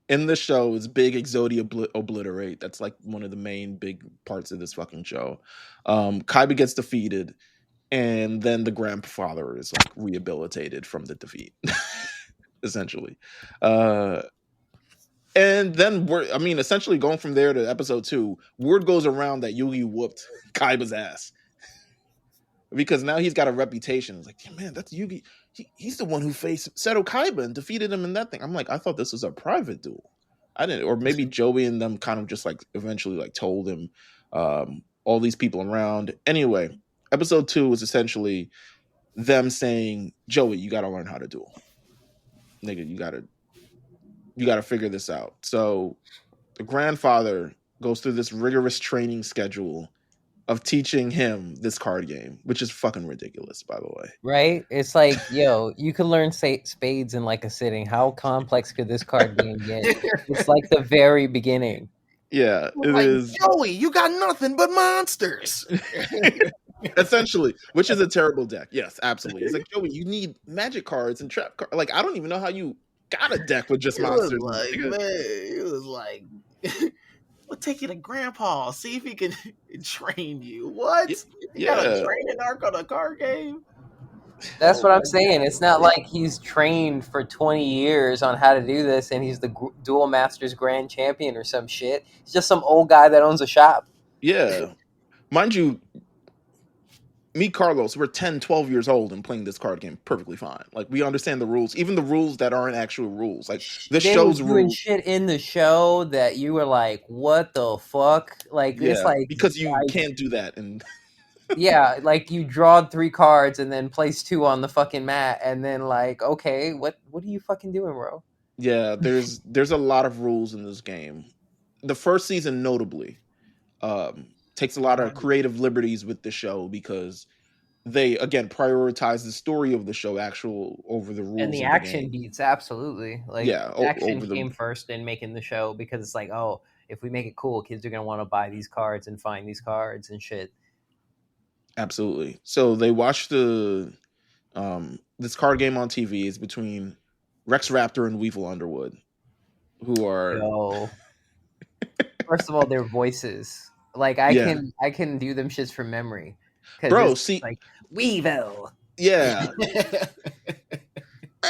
in the show, it's big Exodia obliterate. That's like one of the main big parts of this fucking show. Kaiba gets defeated, and then the grandfather is like rehabilitated from the defeat, essentially. And then essentially going from there to episode 2, word goes around that Yugi whooped Kaiba's ass. Because now he's got a reputation. It's like, man, that's Yugi. He's the one who faced Seto Kaiba and defeated him in that thing. I'm like, I thought this was a private duel. I didn't, or maybe Joey and them kind of just like eventually like told him all these people around. Anyway, episode 2 was essentially them saying, Joey, you got to learn how to duel. Nigga, you got to figure this out. So the grandfather goes through this rigorous training schedule of teaching him this card game, which is fucking ridiculous, by the way. Right? It's like, yo, you can learn spades in like a sitting. How complex could this card game get? It's like the very beginning. Yeah, it is. Joey, you got nothing but monsters. Essentially, which is a terrible deck. Yes, absolutely. It's like, Joey, you need magic cards and trap cards. Like, I don't even know how you got a deck with just monsters. It was like, we'll take you to Grandpa, see if he can train you. What? You got a training arc on a card game? That's what I'm saying. It's not like he's trained for 20 years on how to do this and he's the Duel Masters Grand Champion or some shit. He's just some old guy that owns a shop. Yeah. Mind you, me, Carlos, we're 10, 12 years old and playing this card game perfectly fine. Like, we understand the rules, even the rules that aren't actual rules. Like, this show's rules. Doing shit in the show that you were like, what the fuck? Like, it's like... Because you can't do that. And yeah, like, you drawed 3 cards and then placed 2 on the fucking mat, and then, like, okay, what are you fucking doing, bro? Yeah, there's a lot of rules in this game. The first season, notably, takes a lot of creative liberties with the show because they, again, prioritize the story of the show over the rules. And the action beats, absolutely. Like, action came first in making the show because it's like, oh, if we make it cool, kids are going to want to buy these cards and find these cards and shit. Absolutely. So they watch this card game on TV. It's between Rex Raptor and Weevil Underwood, who are... Yo. First of all, their voices... Like, I can do them shits from memory. Bro, see... Like, Weevil! Yeah.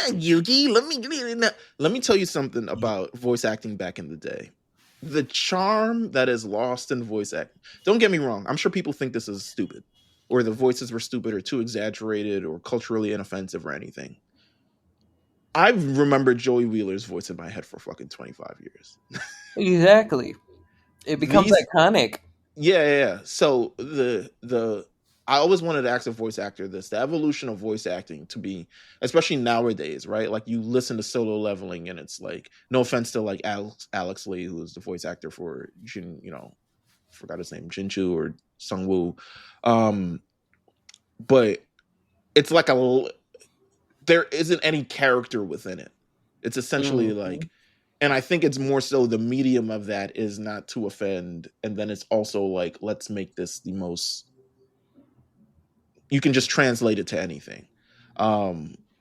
Yugi, let me tell you something about voice acting back in the day. The charm that is lost in voice acting... Don't get me wrong. I'm sure people think this is stupid. or the voices were stupid or too exaggerated or culturally inoffensive or anything. I've remembered Joey Wheeler's voice in my head for fucking 25 years. Exactly. It becomes iconic. Yeah. So I always wanted to ask a voice actor this, the evolution of voice acting to be, especially nowadays, right? Like you listen to Solo Leveling and it's like, no offense to like Alex Lee, who is the voice actor for Jin, forgot his name, Jinchu or Sungwoo. But it's like there isn't any character within it. It's essentially like, and I think it's more so the medium of that is not to offend. And then it's also like, let's make this the most, you can just translate it to anything.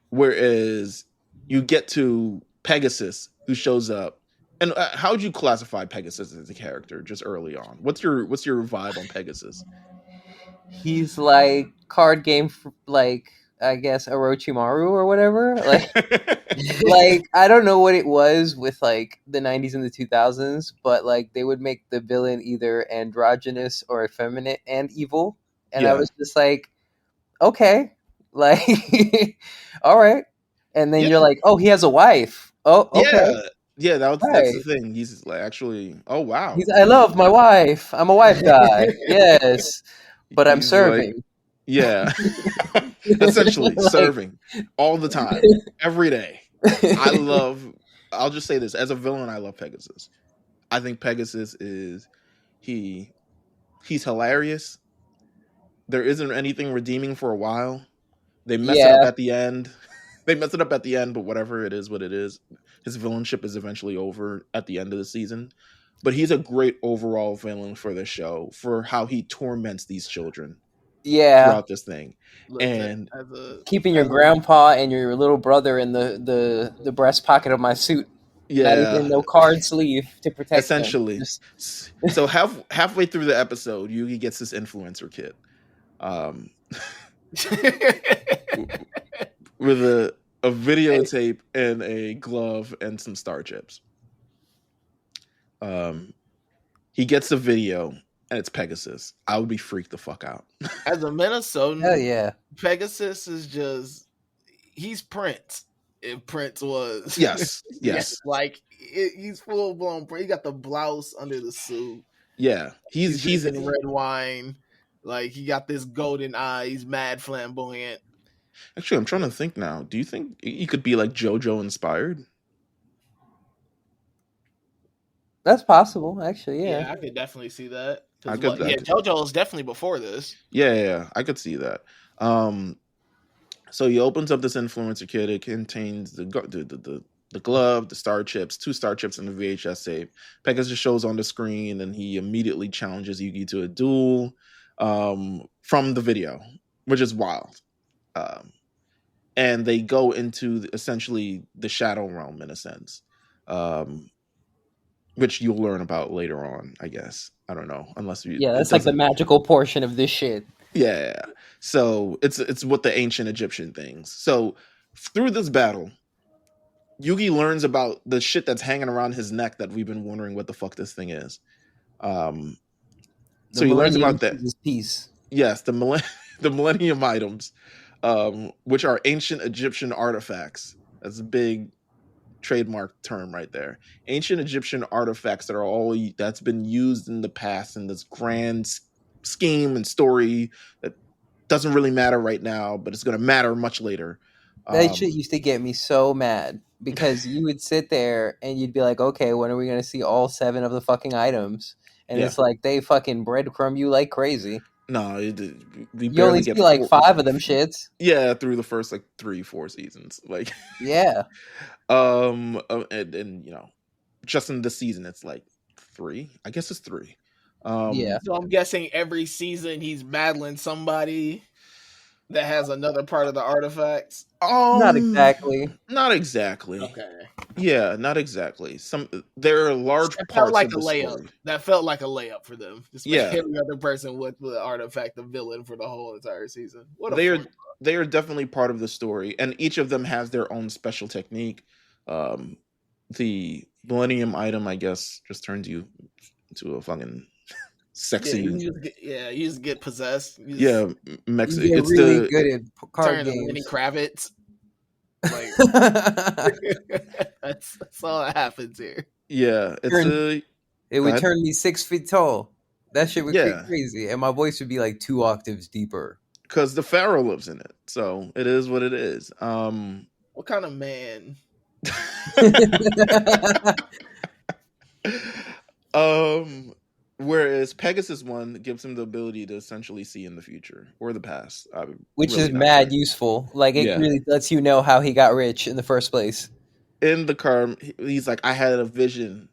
Whereas you get to Pegasus, who shows up. And how would you classify Pegasus as a character just early on? What's your vibe on Pegasus? He's like card game, like I guess Orochimaru or whatever. Like I don't know what it was with like the 90s and the 2000s, but like they would make the villain either androgynous or effeminate and evil, and I was just like, okay, like all right. And then you're like, oh, he has a wife. Oh, okay. Yeah, that's the thing. He's like, actually, oh wow. I love my wife. I'm a wife guy. Yes, but I'm serving. Like, yeah, essentially serving all the time, every day. I'll just say this, as a villain, I love Pegasus. I think Pegasus is he's hilarious. There isn't anything redeeming for a while. They mess it up at the end. They mess it up at the end, but whatever, it is what it is. His villainship is eventually over at the end of the season. But he's a great overall villain for the show, for how he torments these children throughout this thing. And keeping your grandpa and your little brother in the breast pocket of my suit. Not even no card sleeve to protect essentially them. So halfway through the episode, Yugi gets this influencer kit. With a videotape and a glove and some star chips. He gets the video and it's Pegasus. I would be freaked the fuck out. As a Minnesotan, hell yeah, Pegasus is he's Prince. If Prince was, yes, like he's full blown. He got the blouse under the suit. Yeah, he's in red wine. Like he got this golden eye. He's mad flamboyant. Actually, I'm trying to think now. Do you think he could be like JoJo inspired? That's possible, actually. Yeah, I could definitely see that. JoJo is definitely before this. Yeah, I could see that. So he opens up this influencer kit. It contains the glove, the star chips, 2 star chips, and the VHS tape. Pegasus shows on the screen, and he immediately challenges Yugi to a duel from the video, which is wild. And they go into essentially the Shadow Realm in a sense, which you'll learn about later on, I guess. I don't know, unless you. Yeah, that's like the magical portion of this shit. Yeah. So it's what the ancient Egyptian things. So through this battle, Yugi learns about the shit that's hanging around his neck that we've been wondering what the fuck this thing is. So he learns about that. Piece. Yes, the Millennium items, which are ancient Egyptian artifacts. That's a big trademark term right there. Ancient Egyptian artifacts that's been used in the past in this grand scheme and story that doesn't really matter right now, but it's going to matter much later. That shit used to get me so mad because you would sit there and you'd be like, okay, when are we going to see all 7 of the fucking items? And it's like they fucking breadcrumb you like crazy. No, you only see like 5 of them shits. Yeah, through the first like 3-4 seasons. Like yeah. And just in this season it's like 3. I guess it's 3. Yeah. So I'm guessing every season he's battling somebody that has another part of the artifacts. Not exactly. Okay. Yeah, not exactly. There are large that parts felt like of a the layup. story. That felt like a layup for them. Just yeah, every other person with the artifact, the villain for the whole entire season. They are definitely part of the story, and each of them has their own special technique. The Millennium item, I guess, just turns you into a fucking sexy. You just get possessed. You get It's really good at card turn games. to Lenny Kravitz. Like that's all that happens here. Yeah, it would turn me 6 feet tall. That shit would get crazy, and my voice would be like 2 octaves deeper. Because the Pharaoh lives in it, so it is what it is. What kind of man? Whereas Pegasus one gives him the ability to essentially see in the future or the past, which really is mad useful. Like it really lets you know how he got rich in the first place. In the card, he's like, I had a vision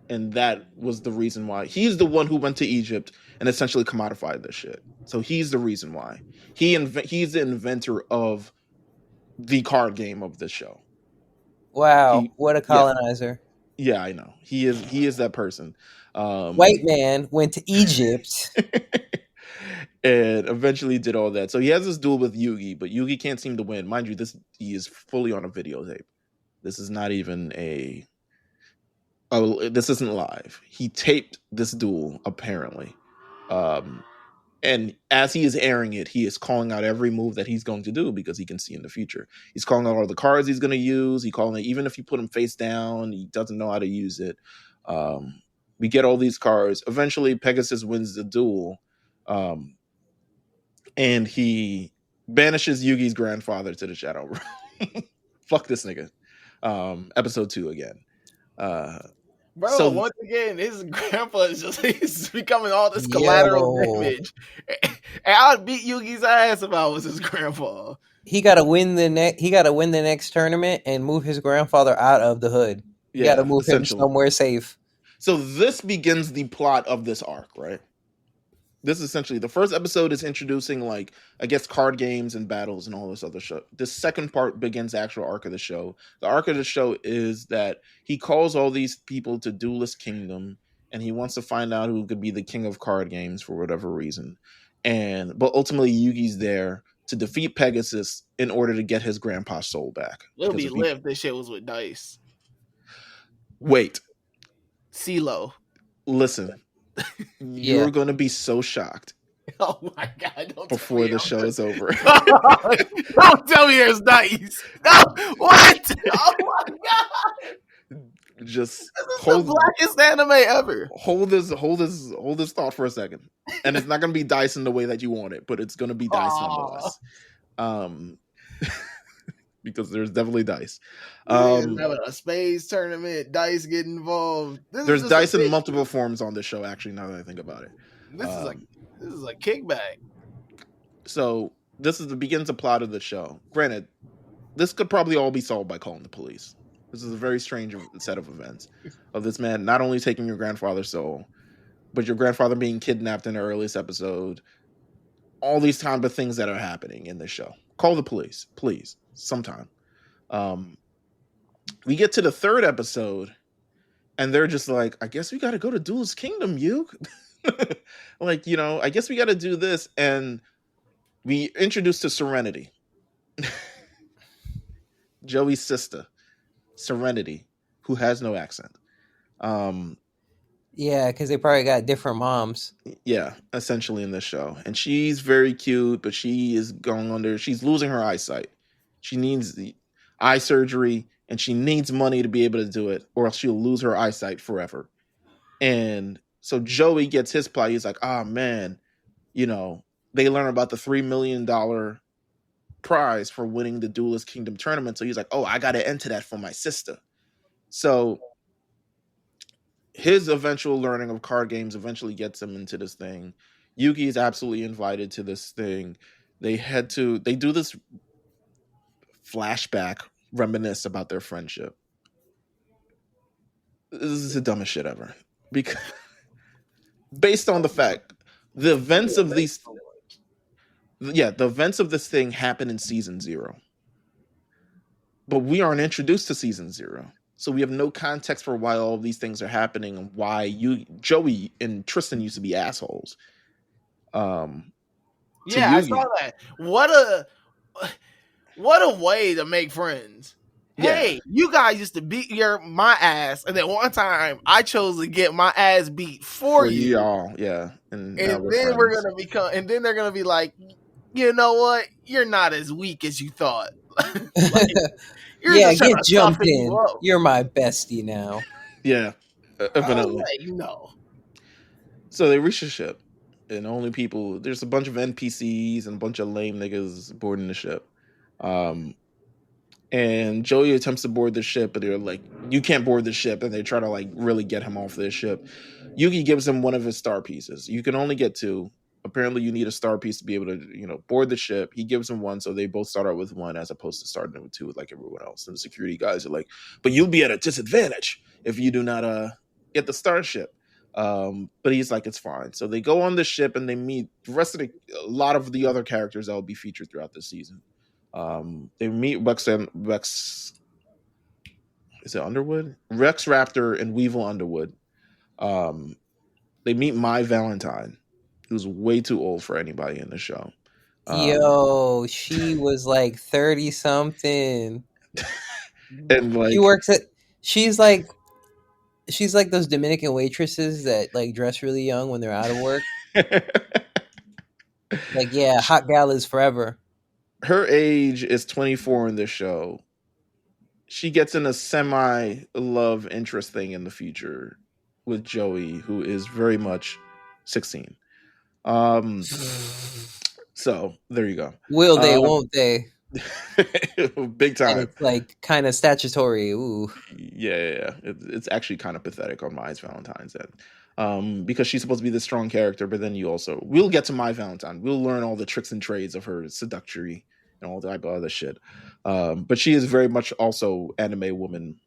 and that was the reason why. He's the one who went to Egypt and essentially commodified this shit. So he's the reason why. He's the inventor of the card game of this show. Wow, what a colonizer. Yeah, I know. He is that person. White man went to Egypt and eventually did all that. So he has this duel with Yugi, but Yugi can't seem to win. Mind you, he is fully on a videotape. This is not even this isn't live. He taped this duel, apparently. And as he is airing it, he is calling out every move that he's going to do because he can see in the future. He's calling out all the cards he's going to use. He's calling it, even if you put him face down, he doesn't know how to use it. We get all these cards. Eventually, Pegasus wins the duel. And he banishes Yugi's grandfather to the Shadow Realm. Fuck this nigga. Episode 2 again. Bro, so, once again, his grandpa is he's becoming all this collateral damage. And I'd beat Yugi's ass if I was his grandpa. He gotta win the next tournament and move his grandfather out of the hood. You gotta move him somewhere safe. So this begins the plot of this arc, right? This is essentially the first episode is introducing, like, I guess, card games and battles and all this other shit. The second part begins the actual arc of the show. The arc of the show is that he calls all these people to Duelist Kingdom, and he wants to find out who could be the king of card games for whatever reason. But ultimately, Yugi's there to defeat Pegasus in order to get his grandpa's soul back. It'll be lit if this shit was with dice. Wait. CeeLo. Listen. You're going to be so shocked. Oh my God. Before the show is over. Don't tell me there's dice. No, what? Oh my God. Just hold the blackest anime ever. Hold this thought for a second. And it's not going to be dice in the way that you want it, but it's going to be dice nonetheless. Because there's definitely dice. Having a space tournament, dice get involved. There's dice in multiple forms on this show, actually, now that I think about it. This is a kickback. So this is the begins the plot of the show. Granted, this could probably all be solved by calling the police. This is a very strange set of events of this man not only taking your grandfather's soul, but your grandfather being kidnapped in the earliest episode. All these kind of things that are happening in this show. Call the police, please, sometime. We get to the third episode, and they're just like, I guess we got to go to Duelist Kingdom, like, I guess we got to do this. And we introduced to Serenity. Joey's sister, Serenity, who has no accent. Yeah, because they probably got different moms. Yeah, essentially in this show. And she's very cute, but she is she's losing her eyesight. She needs the eye surgery, and she needs money to be able to do it, or else she'll lose her eyesight forever. And so Joey gets his plot. He's like, man, they learn about the $3 million prize for winning the Duelist Kingdom tournament. So he's like, I got to enter that for my sister. So his eventual learning of card games eventually gets him into this thing. Yugi is absolutely invited to this thing. They do this flashback, reminisce about their friendship. This is the dumbest shit ever. Because based on the fact, the events of this thing happen in season 0. But we aren't introduced to season 0. So we have no context for why all of these things are happening and why Joey and Tristan used to be assholes. Yeah, I saw that. What a way to make friends. Hey, you guys used to beat my ass, and then one time I chose to get my ass beat for you. Y'all, yeah. And now And we're then friends. and then they're gonna be like, you know what? You're not as weak as you thought. Like, you're Yeah, just trying get to jumped toughen you in. up. You're my bestie now. Yeah, definitely. You know. So they reach the ship, and only people. There's a bunch of NPCs and a bunch of lame niggas boarding the ship. And Joey attempts to board the ship, but they're like, "You can't board the ship," and they try to like really get him off this ship. Yugi gives him one of his star pieces. You can only get two. Apparently, you need a star piece to be able to, board the ship. He gives him one, so they both start out with one, as opposed to starting with two, like everyone else. And the security guys are like, "But you'll be at a disadvantage if you do not get the starship." But he's like, "It's fine." So they go on the ship and they meet the rest of a lot of the other characters that will be featured throughout the season. They meet Rex. Is it Underwood? Rex Raptor and Weevil Underwood. They meet My Valentine, who's way too old for anybody in the show. Yo, she was like 30 something. And like She works at she's like those Dominican waitresses that like dress really young when they're out of work. Like, yeah, hot gal is forever. Her age is 24 in this show. She gets in a semi love interest thing in the future with Joey, who is very much 16. So there you go. Will they, won't they? Big time. And it's like kind of statutory. Ooh. Yeah. It's actually kind of pathetic on My Valentine's end. Because she's supposed to be the strong character, but then we'll get to My Valentine. We'll learn all the tricks and trades of her seductory and all that other shit. But she is very much also anime woman.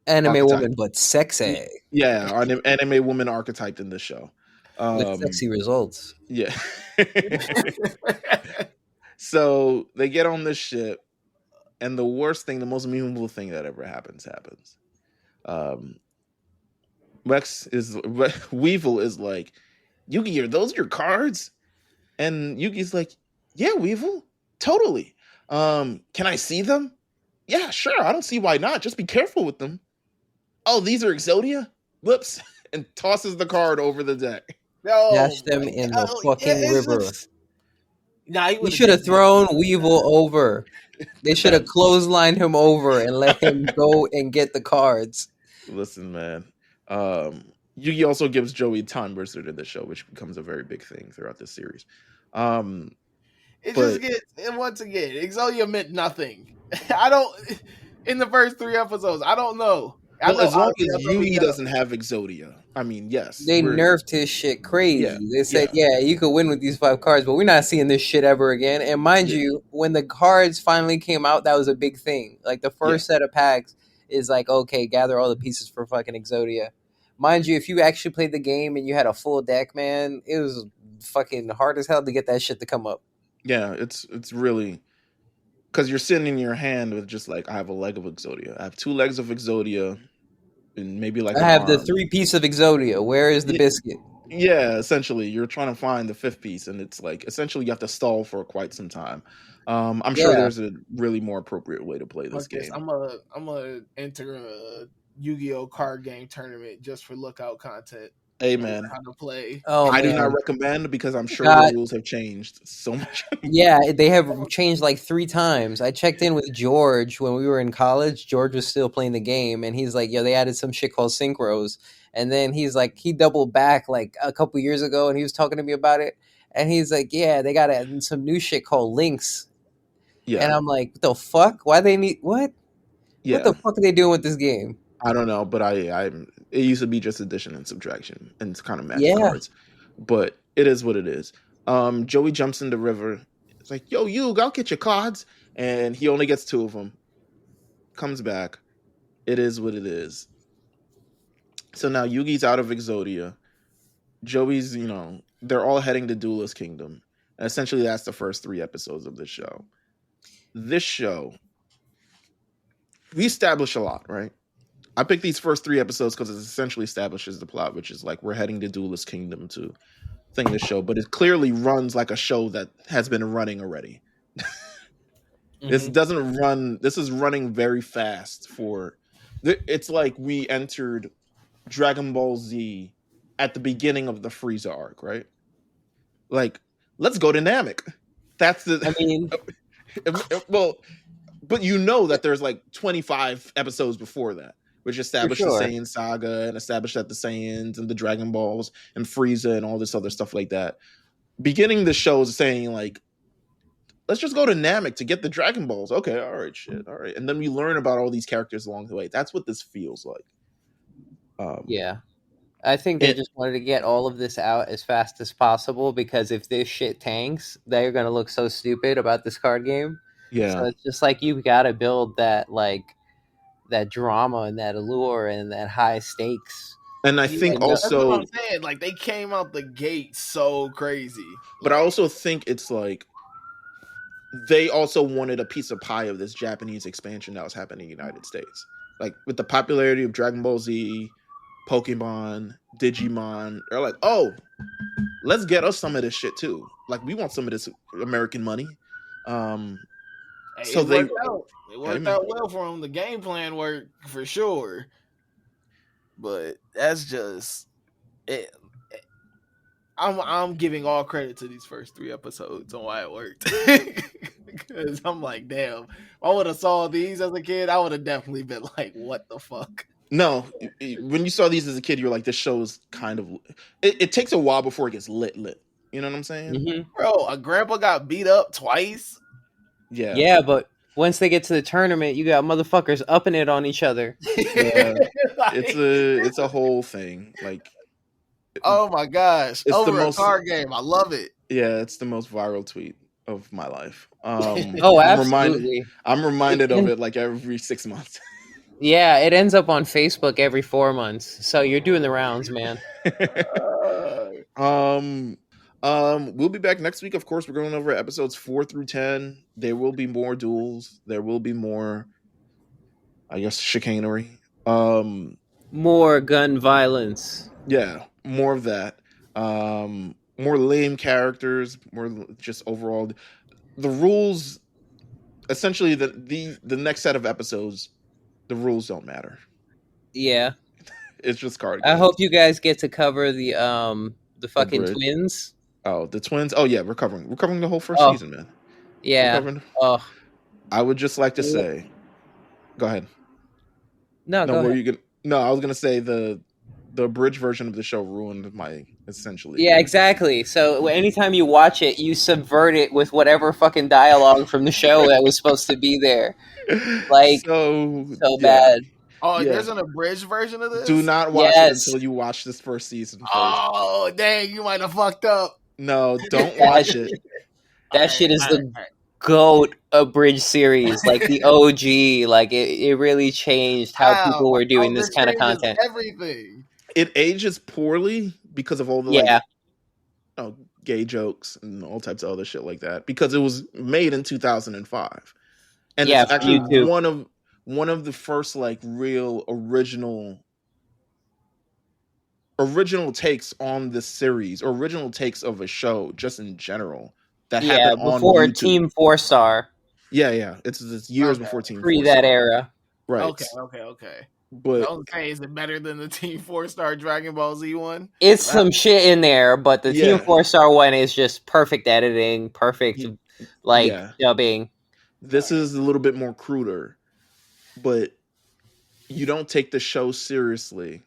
Anime archetype. woman, but sexy. Yeah, anime woman archetyped in this show. With sexy results. Yeah. So they get on this ship, and the worst thing, the most meaningful thing that ever happens. Weevil is like, "Yugi, are those your cards?" And Yugi's like, "Yeah, Weevil, totally. Can I see them?" "Yeah, sure. I don't see why not. Just be careful with them." "Oh, these are Exodia?" Whoops. And tosses the card over the deck. Dash them in the fucking river. He should have thrown Weevil over. They should have clotheslined him over and let him go and get the cards. Listen, man. Yugi also gives Joey Time Wizard in the show, which becomes a very big thing throughout this series. Just gets, and once again, Exodia meant nothing. In the first 3 episodes, I don't know. Well, as long as Yugi doesn't have Exodia, I mean, yes. They nerfed his shit crazy. Yeah, they said, you could win with these 5 cards, but we're not seeing this shit ever again. And mind you, when the cards finally came out, that was a big thing. Like, the first set of packs is like, okay, gather all the pieces for fucking Exodia. Mind you, if you actually played the game and you had a full deck, man, it was fucking hard as hell to get that shit to come up. Yeah, it's really... Because you're sitting in your hand with just like, I have a leg of Exodia. I have 2 legs of Exodia. And maybe like I have the 3 piece of Exodia. Where is the biscuit? Yeah, essentially, you're trying to find the 5th piece, and it's like essentially you have to stall for quite some time. I'm sure there's a really more appropriate way to play this game. I'm gonna enter a Yu-Gi-Oh card game tournament just for lookout content. Hey man, how to play? I do not recommend, because I'm sure the rules have changed so much. Yeah, they have changed like 3 times. I checked in with George when we were in college. George was still playing the game, and he's like, "Yo, they added some shit called synchros." And then he's like, he doubled back like a couple years ago, and he was talking to me about it. And he's like, "Yeah, they got some new shit called links." Yeah, and I'm like, "What the fuck? Why they need what? Yeah, what the fuck are they doing with this game?" I don't know, but it used to be just addition and subtraction and it's kind of magic cards, but it is what it is. Joey jumps in the river. It's like, "Yo, you go get your cards," and he only gets 2 of them. Comes back. It is what it is. So now Yugi's out of Exodia. Joey's, they're all heading to Duelist Kingdom. And essentially, that's the first 3 episodes of this show. This show, we establish a lot, right? I picked these first 3 episodes because it essentially establishes the plot, which is like we're heading to Duelist Kingdom to thing this show, but it clearly runs like a show that has been running already. This doesn't run. This is running very fast for. It's like we entered Dragon Ball Z at the beginning of the Frieza arc, right? Like, let's go to Namek. That's the. I mean, well, but you know that there's like 25 episodes before that, which established the Saiyan saga and established that the Saiyans and the Dragon Balls and Frieza and all this other stuff like that. Beginning the show is saying like, let's just go to Namek to get the Dragon Balls. Okay, all right, shit, all right. And then we learn about all these characters along the way. That's what this feels like. Yeah. I think they just wanted to get all of this out as fast as possible because if this shit tanks, they're going to look so stupid about this card game. Yeah. So it's just like you got to build that that drama and that allure and that high stakes. And I think also... That's what I'm saying. Like, they came out the gate so crazy. But I also think it's like they also wanted a piece of pie of this Japanese expansion that was happening in the United States. Like, with the popularity of Dragon Ball Z, Pokemon, Digimon, they're like, oh, let's get us some of this shit too. Like, we want some of this American money. So it worked out well for them. The game plan worked for sure. But that's just it. I'm giving all credit to these first 3 episodes on why it worked. Because I'm like, damn, if I would have saw these as a kid, I would have definitely been like, what the fuck? No, when you saw these as a kid, you're like, this show's kind of... It takes a while before it gets lit. You know what I'm saying? Mm-hmm. Bro, a grandpa got beat up twice. Yeah. Yeah, but once they get to the tournament, you got motherfuckers upping it on each other. Yeah. It's a whole thing. Like, oh my gosh. It's over the most, a card game. I love it. Yeah, it's the most viral tweet of my life. Oh, absolutely. I'm reminded of it like every 6 months. Yeah, it ends up on Facebook every 4 months. So you're doing the rounds, man. We'll be back next week. Of course, we're going over episodes 4 through 10. There will be more duels. There will be more, I guess, chicanery. More gun violence. Yeah, more of that. More lame characters. More just overall. The rules. Essentially, the next set of episodes, the rules don't matter. Yeah, it's just card games. I hope you guys get to cover the fucking twins. Oh, the twins. Oh yeah, we're covering the whole first season, man. Yeah. Oh, I would just like to say, go ahead. No, go ahead. I was gonna say the abridged version of the show ruined my essentially. Yeah, exactly. So anytime you watch it, you subvert it with whatever fucking dialogue from the show that was supposed to be there. Like so bad. Oh, yeah. There's an abridged version of this? Do not watch it until you watch this first season first. Oh, dang, you might have fucked up. No, don't watch it. That shit is the GOAT abridged series, like the OG. Like it really changed how people were doing this kind of content. Everything. It ages poorly because of all the gay jokes and all types of other shit like that. Because it was made in 2005, and it's actually one of the first like real original takes on this series, or original takes of a show just in general that happened before on YouTube. Team 4-Star. Yeah, it's years before Team 4-Star. Pre that era, right? Okay. But is it better than the Team 4-Star Dragon Ball Z one? It's some shit in there, but the Team 4-Star one is just perfect editing, perfect dubbing. This is a little bit more cruder, but you don't take the show seriously,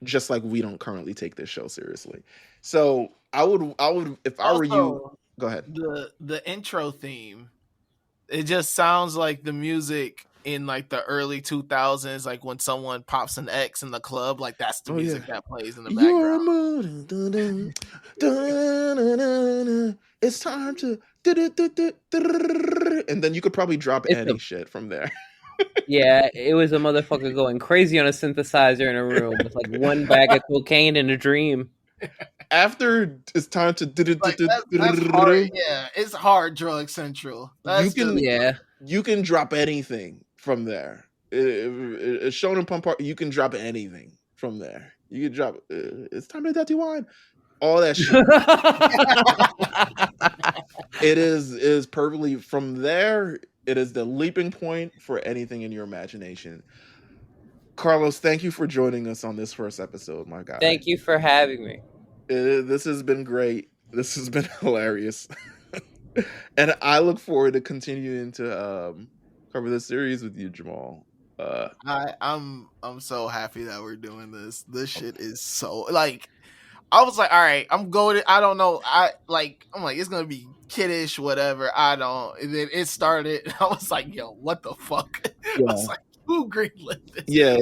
just like we don't currently take this show seriously. So I would if I were you, go ahead. The intro theme, it just sounds like the music in like the early 2000s, like when someone pops an X in the club, like that's the music that plays in the background. It's time to, and then you could probably drop any shit from there. Yeah, it was a motherfucker going crazy on a synthesizer in a room with like one bag of cocaine in a dream. After it's time to that's hard. Yeah, it's hard drug central. You can drop anything from there. It's shown in Pump Park. You can drop anything from there. You can drop. It's time to dirty wine. All that shit. It is perfectly from there. It is the leaping point for anything in your imagination. Carlos, thank you for joining us on this first episode, my guy. Thank you for having me. This has been great. This has been hilarious. And I look forward to continuing to cover this series with you, Jamal. I'm so happy that we're doing this. This shit is so like I was like, all right, I'm going. I don't know. I'm like, it's gonna be kiddish, whatever. I don't. And then it started. I was like, yo, what the fuck? Yeah. I was like, who greenlit this? Yeah.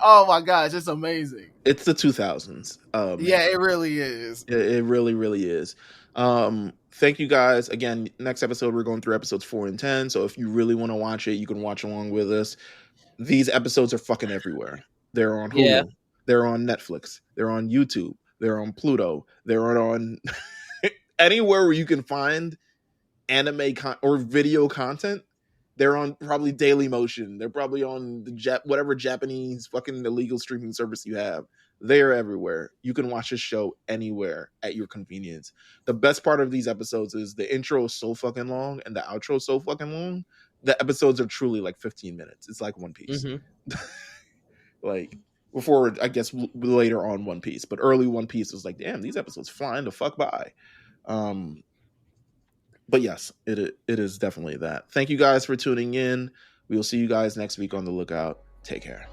Oh my gosh, it's amazing. It's the 2000s. Yeah, it really is. It really, really is. Thank you guys. Again, next episode, we're going through episodes 4 and 10. So if you really want to watch it, you can watch along with us. These episodes are fucking everywhere. They're on Hulu. Yeah. They're on Netflix. They're on YouTube. They're on Pluto. They're on anywhere where you can find anime or video content. They're on probably Daily Motion. They're probably on the whatever Japanese fucking illegal streaming service you have. They are everywhere. You can watch this show anywhere at your convenience. The best part of these episodes is the intro is so fucking long and the outro is so fucking long. The episodes are truly like 15 minutes. It's like One Piece. Mm-hmm. Like before, I guess later on One Piece, but early One Piece was like, damn, these episodes flying the fuck by. But yes, it is definitely that. Thank you guys for tuning in. We will see you guys next week on the lookout. Take care.